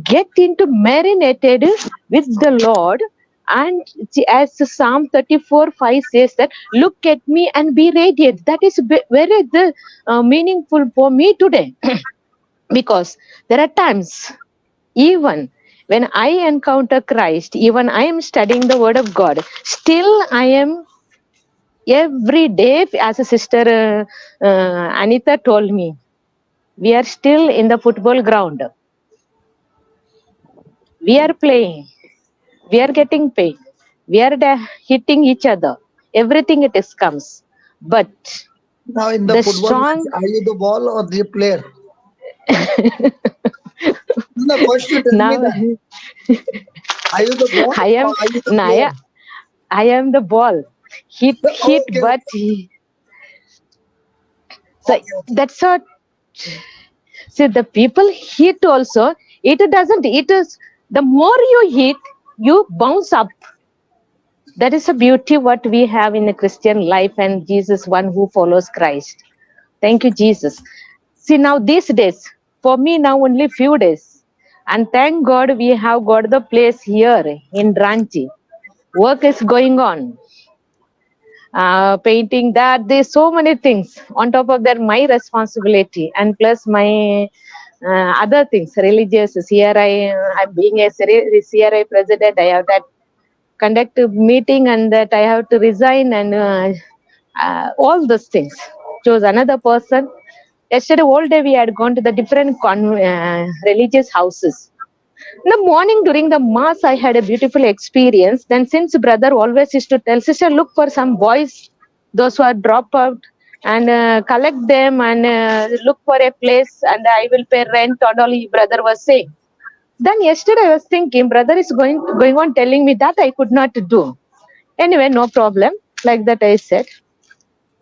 get into marinated with the Lord. And as Psalm 34:5 says that, look at me and be radiant. That is very meaningful for me today. Because there are times, even when I encounter Christ, even I am studying the Word of God, still I am every day, as a sister Anita told me, we are still in the football ground. We are playing. We are getting paid. We are hitting each other. Everything it is comes. But Now in the the football match, strong are you the ball or the player? No, first you tell me now that. Are you the ball I or am are you the Naya. player? I am the ball. Hit, Okay, but so okay, okay. that's what. See, the people hit also. It doesn't. It is the more you hit, you bounce up. That is a beauty what we have in a Christian life, and Jesus, one who follows Christ. Thank you, Jesus. See, now these days, for me now only few days, and thank God we have got the place here in Ranchi. Work is going on. Painting that, there's so many things. On top of that, my responsibility, and plus my other things, religious, CRI, I'm being a CRI president, I have that conduct a meeting and that I have to resign and all those things. Chose another person. Yesterday, all day we had gone to the different religious houses. In the morning during the mass, I had a beautiful experience. Then, since brother always used to tell, sister, look for some boys, those who are dropped out, and collect them and look for a place, and I will pay rent. And all brother was saying. Then yesterday I was thinking, brother is going on telling me that I could not do. Anyway, no problem. Like that I said,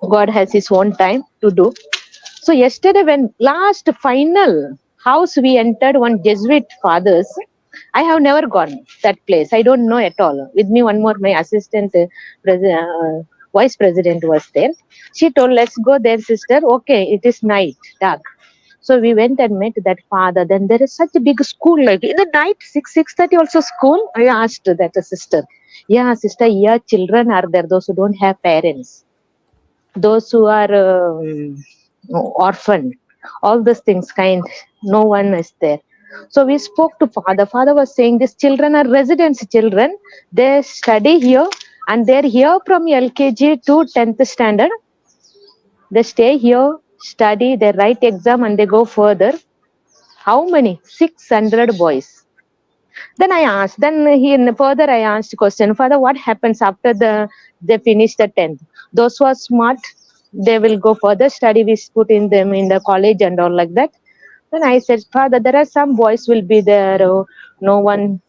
God has His own time to do. So yesterday, when last final house we entered, one Jesuit fathers, I have never gone that place. I don't know at all. With me, one more my assistant, vice president was there. She told, "Let's go there, sister." Okay, it is night, dark. So we went and met that father. Then there is such a big school, like in the night, 6:30 also school. I asked that sister, yeah, sister, yeah, children are there, those who don't have parents, those who are orphaned, all these things kind, no one is there. So we spoke to father. Father was saying these children are residence children. They study here and they're here from LKG to 10th standard. They stay here, study, they write exam and they go further. How many? 600 boys. Then I asked, further I asked question, Father, what happens after they finish the 10th? Those who are smart, they will go further study. We put in them in the college and all like that. Then I said, Father, there are some boys will be there, no one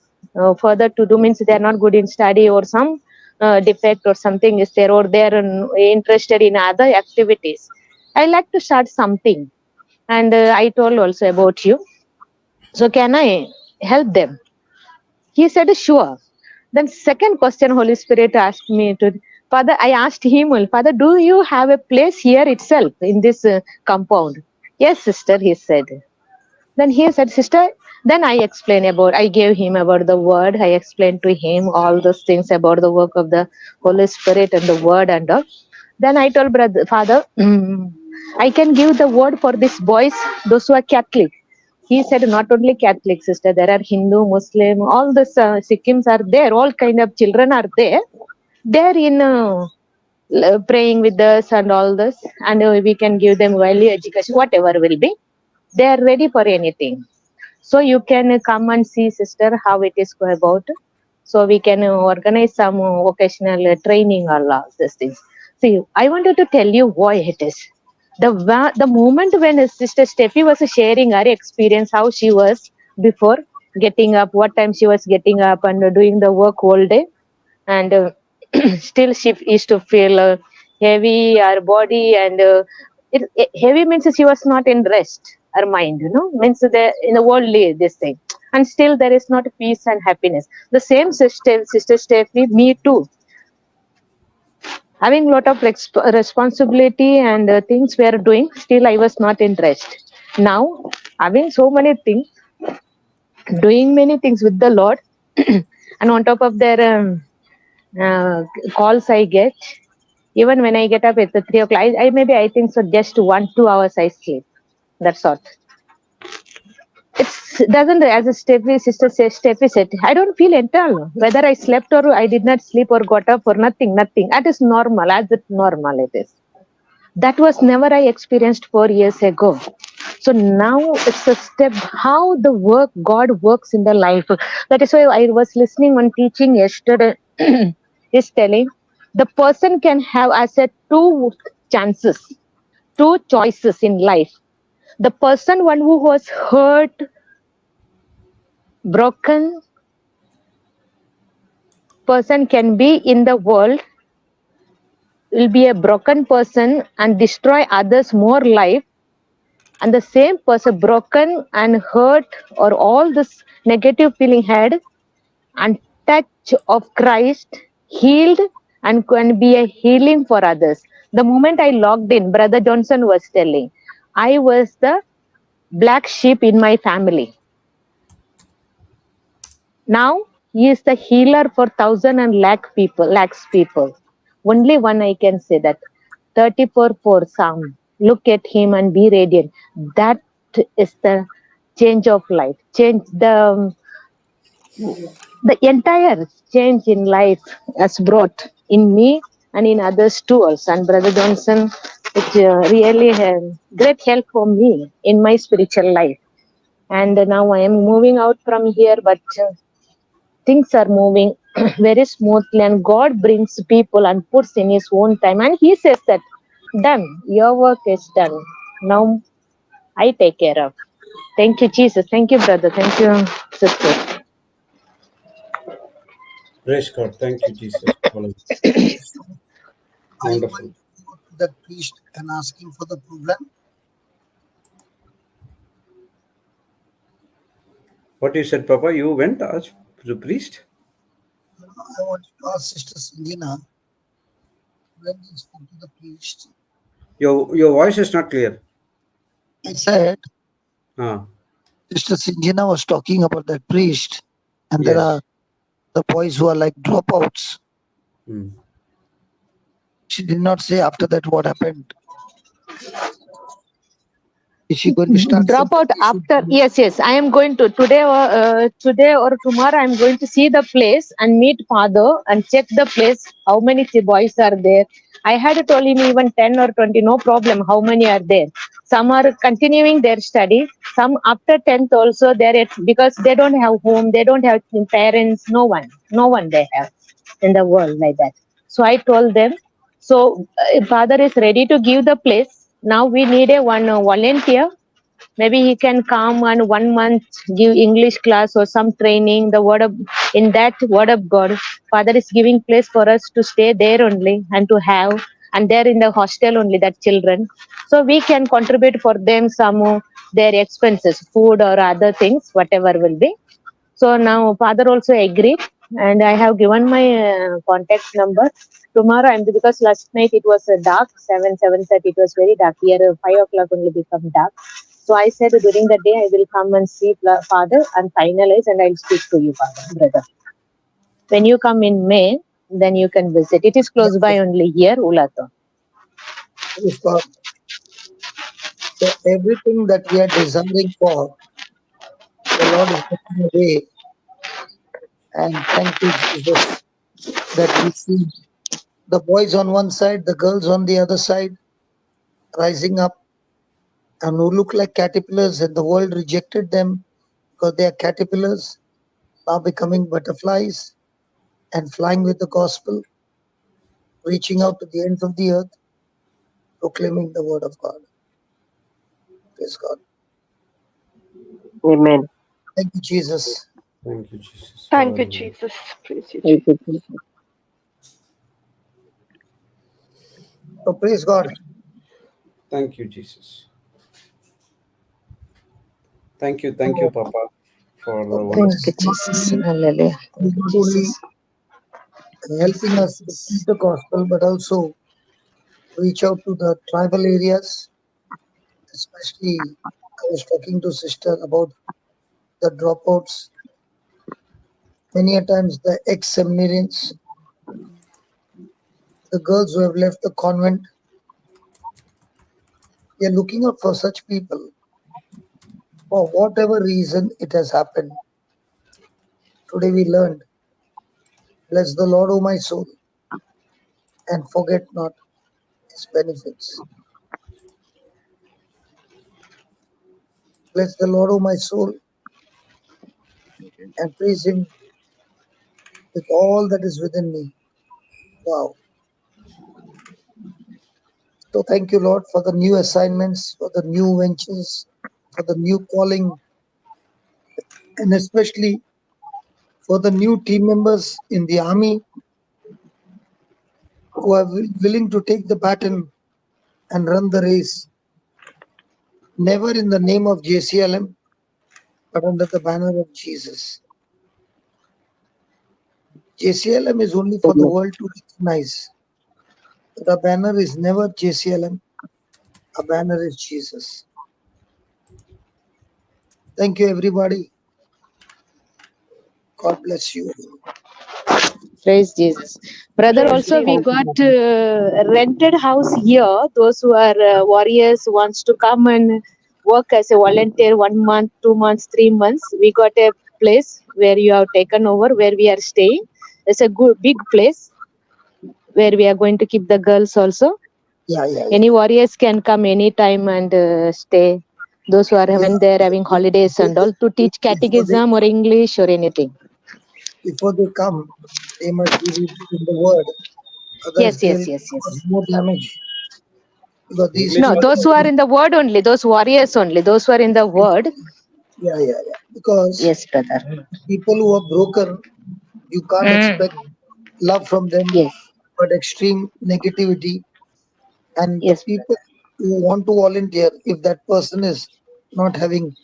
further to do, means they are not good in study, or some defect or something is there, or they are interested in other activities. I like to start something. And I told also about you. So can I help them? He said, sure. Then second question, Holy Spirit asked me to, Father, I asked him, Father, do you have a place here itself in this compound? Yes, sister, he said. Then he said, sister, then I gave him about the word. I explained to him all those things about the work of the Holy Spirit and the word and all. Then I told brother, Father, I can give the word for these boys, those who are Catholic. He said, not only Catholic, sister, there are Hindu, Muslim, all the Sikhims are there, all kind of children are there. They're in praying with us and all this, and we can give them value education, whatever will be. They are ready for anything. So you can come and see, sister, how it is go about. So we can organize some vocational training, all these things. See, I wanted to tell you why it is. The moment when Sister Steffi was sharing her experience, how she was before getting up, what time she was getting up and doing the work all day, and still she used to feel heavy, her body, and heavy means she was not in rest, her mind, means in the worldly this thing, and still there is not peace and happiness. The same sister Steffi, me too, having a lot of responsibility and things we are doing, still I was not in rest. Now having so many things, doing many things with the Lord, and on top of their uh, calls I get, even when I get up at the 3 o'clock, I think so, just 1-2 hours I sleep. That's all. It doesn't, as a Steffi said, I don't feel entirely whether I slept or I did not sleep or got up or nothing. That is normal, as it normal it is. That was never I experienced 4 years ago. So now it's a step how the work God works in the life. That is why I was listening one teaching yesterday. Is telling the person can have, I said, two chances, two choices in life. The person, one who was hurt, broken person, can be in the world, will be a broken person and destroy others more life. And the same person, broken and hurt or all this negative feeling had, and touch of Christ, healed, and can be a healing for others. The moment I logged in, Brother Johnson was telling, I was the black sheep in my family. Now he is the healer for thousand and lakhs people. Only one I can say that. 34:4 Psalm. Look at him and be radiant. That is the change of life. Change the entire change in life has brought in me and in others too also. And Brother Johnson, it's really a great help for me in my spiritual life. And now I am moving out from here, but things are moving very smoothly, and God brings people and puts in his own time, and he says that, done, your work is done. Now I take care of. Thank you, Jesus. Thank you, brother. Thank you, sister. Praise God. Thank you, Jesus. Hallelujah. So, are you Wonderful. going to go to that priest and ask him for the program? What you said, Papa? You went to ask the priest? I wanted to ask Sister Sanjana when he spoke to the priest. Your voice is not clear. I said, Ah, Sister Sanjana was talking about that priest, and there yes. are the boys who are like dropouts. Hmm. She did not say after that what happened. Is she going to start Drop something? out after. Yes, I am going to today or tomorrow. I am going to see the place and meet father and check the place, how many boys are there. I had told him even 10 or 20, no problem, how many are there. Some are continuing their study, some after 10th also there, because they don't have home, they don't have parents, no one they have in the world like that. So I told them, So Father is ready to give the place. Now we need a one volunteer. Maybe he can come and 1 month give English class or some training. The word of in that word of God, Father is giving place for us to stay there only and to have, and there in the hostel only that children. So we can contribute for them some their expenses, food or other things, whatever will be. So now father also agreed, and I have given my contact number. Tomorrow I'm because last night it was dark, 7:30. It was very dark. Here 5 o'clock only become dark. So I said during the day I will come and see father and finalize, and I'll speak to you, father, brother. When you come in May, then you can visit. It is close by only here, Ulato. Praise God. So everything that we are desiring for, the Lord is making a way. And thank you, Jesus, that we see the boys on one side, the girls on the other side, rising up and who look like caterpillars, and the world rejected them because they are caterpillars, now becoming butterflies and flying with the gospel, reaching out to the ends of the earth, proclaiming the word of God. Praise God. Amen. Thank you, Jesus. Thank you, Jesus. Thank you, Hallelujah. Jesus. Praise you, Thank Jesus. you, Jesus. So praise God. Thank you, Jesus. Thank you, So, Papa, for the God Thank is you, wonderful. not Jesus. only, Hallelujah. Thank you, not only Jesus. Yes, helping us to preach Jesus. the gospel, but also reach out to the tribal areas, especially I was talking to sister about the dropouts, many a times the ex-seminarians, the girls who have left the convent. We are looking out for such people for whatever reason it has happened. Today we learned, bless the Lord, O my soul, and forget not his benefits. Bless the Lord, O my soul, and praise him with all that is within me. Wow. So thank you, Lord, for the new assignments, for the new ventures, for the new calling, and especially for the new team members in the army who are willing to take the baton and run the race, never in the name of JCILM, but under the banner of Jesus. JCILM is only for the Amen. world to recognize. The banner is never JCILM, a banner is Jesus. Thank you, everybody. God bless you. Praise Jesus. Brother, Praise also we Jesus. Thank you, got Lord. rented house here. Those who are warriors wants to come and work as a volunteer 1 month, 2 months, 3 months. We got a place where you have taken over, where we are staying. It's a good big place where we are going to keep the girls also. Yeah, yeah, yeah. Any warriors can come anytime and stay. Those who are Yeah, when they are having holidays and all to teach before they catechism or English or anything. before they come, they must be rooted in the word. Otherwise, Yes, they'll yes, yes, cause yes. more damage. Because these English No, those also. who are in the word only, those warriors only, those who are in the word. yeah, yeah, yeah. Because Yes, brother. people who are broken, you can't expect love from them, Yes, but extreme negativity. And the yes, people brother. who want to volunteer, if that person is not having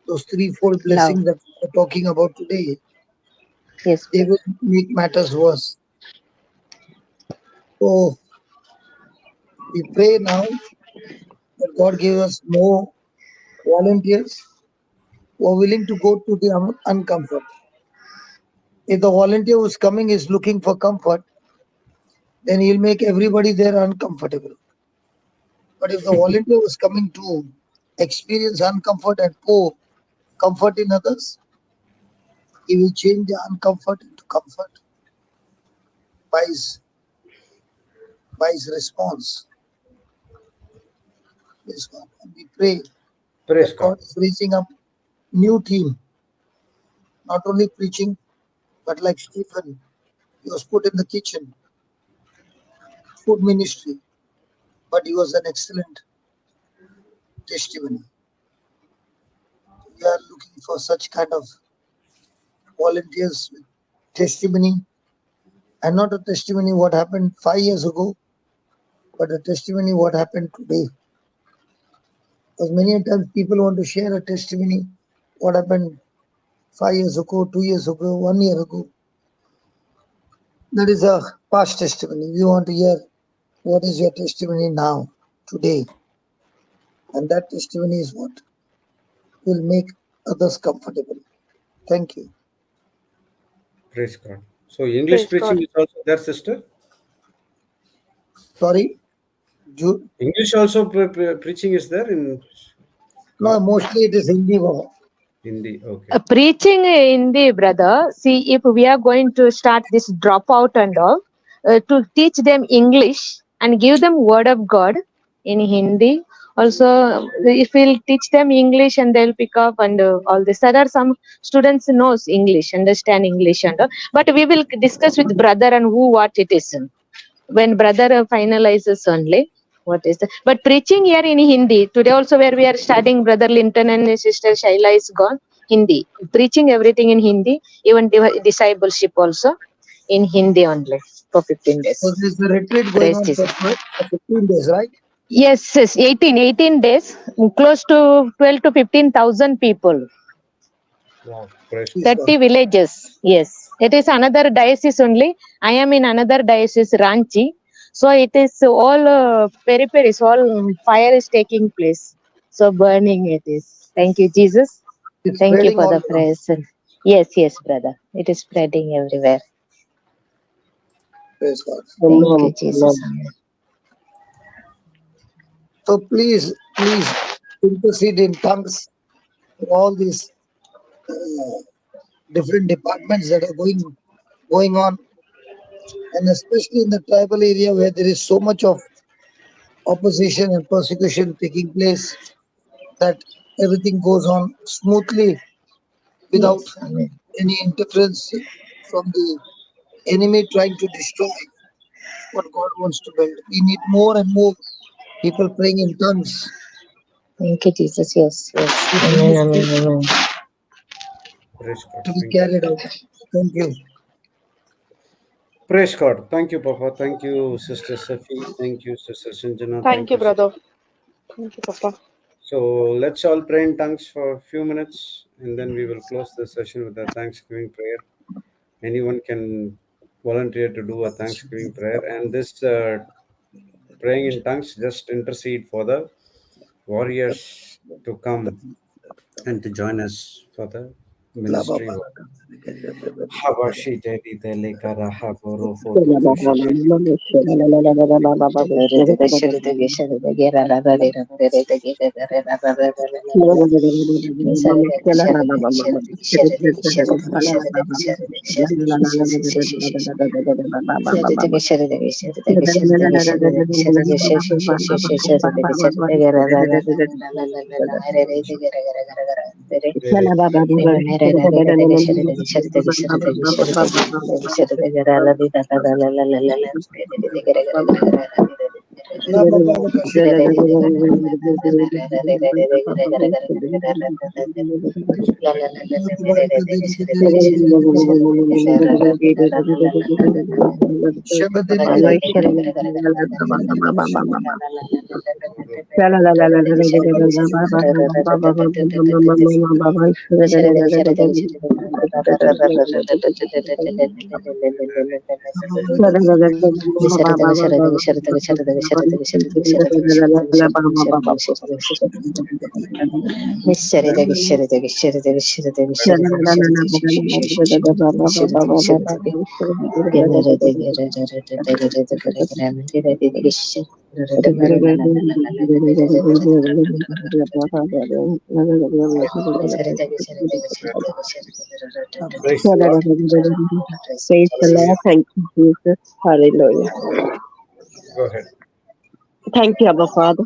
those threefold Love. blessings that we're talking about today, Yes, they brother. will make matters worse. So we pray now that God give us more volunteers who are willing to go to the uncomfort. If the volunteer who's coming is looking for comfort, then he'll make everybody there uncomfortable. But if the volunteer was coming to experience uncomfort and pour comfort in others, he will change the uncomfort into comfort by his response. Praise God. And we pray Praise that God. God is raising up new team, not only preaching, but like Stephen, he was put in the kitchen food ministry, but he was an excellent testimony. We are looking for such kind of volunteers with testimony, and not a testimony what happened 5 years ago, but a testimony what happened today. Because many times people want to share a testimony what happened 5 years ago, 2 years ago, 1 year ago. That is a past testimony. We want to hear what is your testimony now, today. And that testimony is what will make others comfortable. Thank you. Praise God. So English Praise preaching God. is also there, sister? Sorry, Jude? English also preaching is there in No, mostly it is Hindi. Baba. Hindi. Okay. Preaching in the brother, see, if we are going to start this dropout and all, to teach them English and give them word of God in Hindi. Also, if we'll teach them English and they'll pick up and all this. There are some students knows English, understand English and all. But we will discuss with brother and who what it is. When brother finalizes only. What is that? But preaching here in Hindi. Today also where we are studying, brother Linton and sister Shaila is gone. Hindi. Preaching everything in Hindi. Even discipleship also in Hindi only for 15 days. So there's a retreat going Praise on Jesus. for 15 days, right? Yes, 18 days. Close to 12 to 15,000 people. Wow. Praise God. 30 villages. Yes. It is another diocese only. I am in another diocese, Ranchi. So it is all peripheries, all fire is taking place. So burning it is. Thank you, Jesus. It's Thank you spreading for all the around. praise. Yes, brother. It is spreading everywhere. Praise God. Thank you, Amen. Jesus. So please intercede in tongues for all these different departments that are going on, and especially in the tribal area where there is so much of opposition and persecution taking place, that everything goes on smoothly without Yes, amen. any interference from the enemy trying to destroy what God wants to build. We need more and more people praying in tongues. Thank you, Jesus. Yes. This Amen, ministry amen. Praise God. to be Thank you. carried out. Thank you. Praise God. Thank you, Papa. Thank you, Sister Safi. Thank you, Sister Sanjana. Thank Thank you, you, Sister. brother. Thank you, Papa. So let's all pray in tongues for a few minutes and then we will close the session with a Thanksgiving prayer. Anyone can volunteer to do a Thanksgiving prayer. And this praying in tongues, just intercede for the warriors to come and to join us for the ministry work. Habashi Dedi Delikara Haboro Foto Praise God. Praise the Lord. Thank you, Jesus. Hallelujah. Go ahead. Thank you, Abba Father.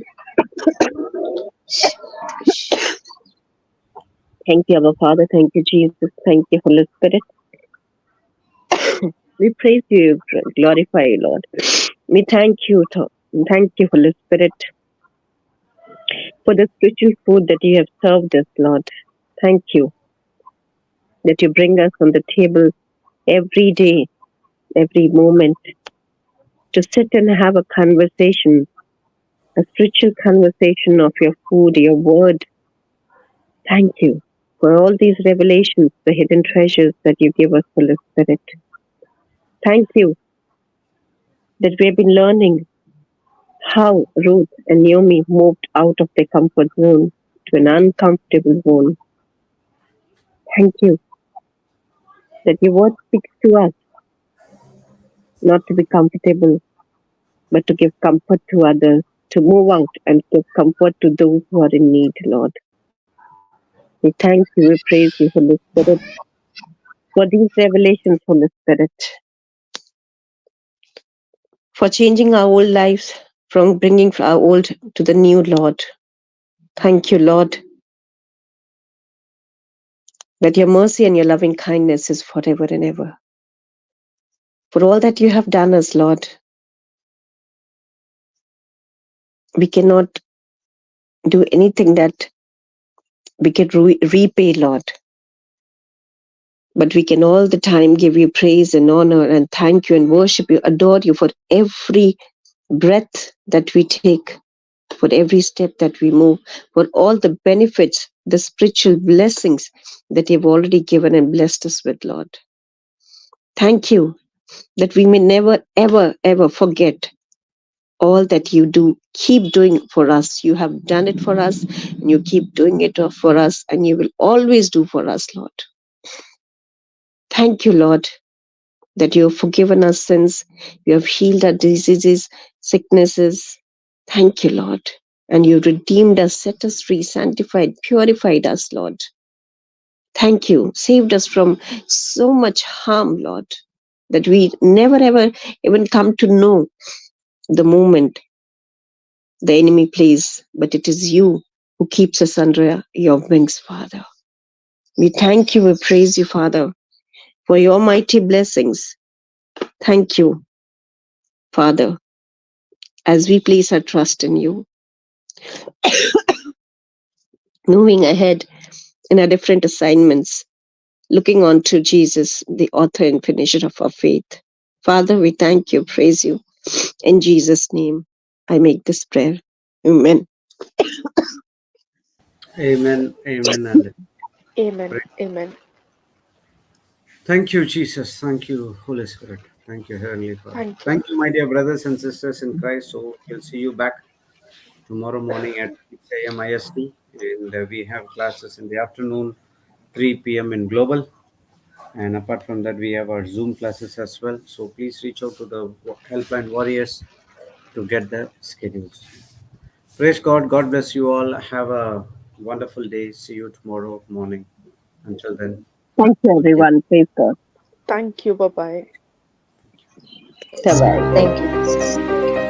Thank you, Abba Father. Thank you, Jesus. Thank you, Holy Spirit. We praise you, glorify you, Lord. We thank you, Holy Spirit, for the spiritual food that you have served us, Lord. Thank you that you bring us on the table every day, every moment, to sit and have a conversation, a spiritual conversation of your food, your word. Thank you for all these revelations, the hidden treasures that you give us, Holy Spirit. Thank you that we have been learning how Ruth and Naomi moved out of their comfort zone to an uncomfortable zone. Thank you that your word speaks to us, not to be comfortable, but to give comfort to others, to move out and give comfort to those who are in need, Lord. We thank you, we praise you, Holy Spirit, for these revelations, Holy Spirit, for changing our old lives, from bringing our old to the new, Lord. Thank you, Lord, that your mercy and your loving kindness is forever and ever. For all that you have done us, Lord, we cannot do anything that we can repay, Lord. But we can all the time give you praise and honor and thank you and worship you, adore you for every breath that we take, for every step that we move, for all the benefits, the spiritual blessings that you've already given and blessed us with, Lord. Thank you that we may never, ever, ever forget all that you do. Keep doing for us. You have done it for us, and you keep doing it for us, and you will always do for us, Lord. Thank you, Lord, that you have forgiven our sins. You have healed our diseases, sicknesses. Thank you, Lord. And you redeemed us, set us free, sanctified, purified us, Lord. Thank you. Saved us from so much harm, Lord, that we never ever even come to know the moment the enemy plays, but it is you who keeps us under your wings, Father. We thank you, we praise you, Father, for your mighty blessings. Thank you, Father, as we place our trust in you, moving ahead in our different assignments, looking on to Jesus, the author and finisher of our faith. Father, we thank you, praise you. In Jesus' name, I make this prayer. Amen. Amen, amen, and Amen. pray. Amen. Thank you, Jesus. Thank you, Holy Spirit. Thank you, Heavenly Father. Thank you. Thank you, my dear brothers and sisters in Christ. So we'll see you back tomorrow morning at 6 a.m. IST, and we have classes in the afternoon, 3 p.m. in Global. And apart from that, we have our Zoom classes as well. So please reach out to the helpline warriors to get the schedules. Praise God. God bless you all. Have a wonderful day. See you tomorrow morning. Until then, Thank you, goodbye. everyone. Praise God. Thank you. Bye bye. Bye-bye. Thank you.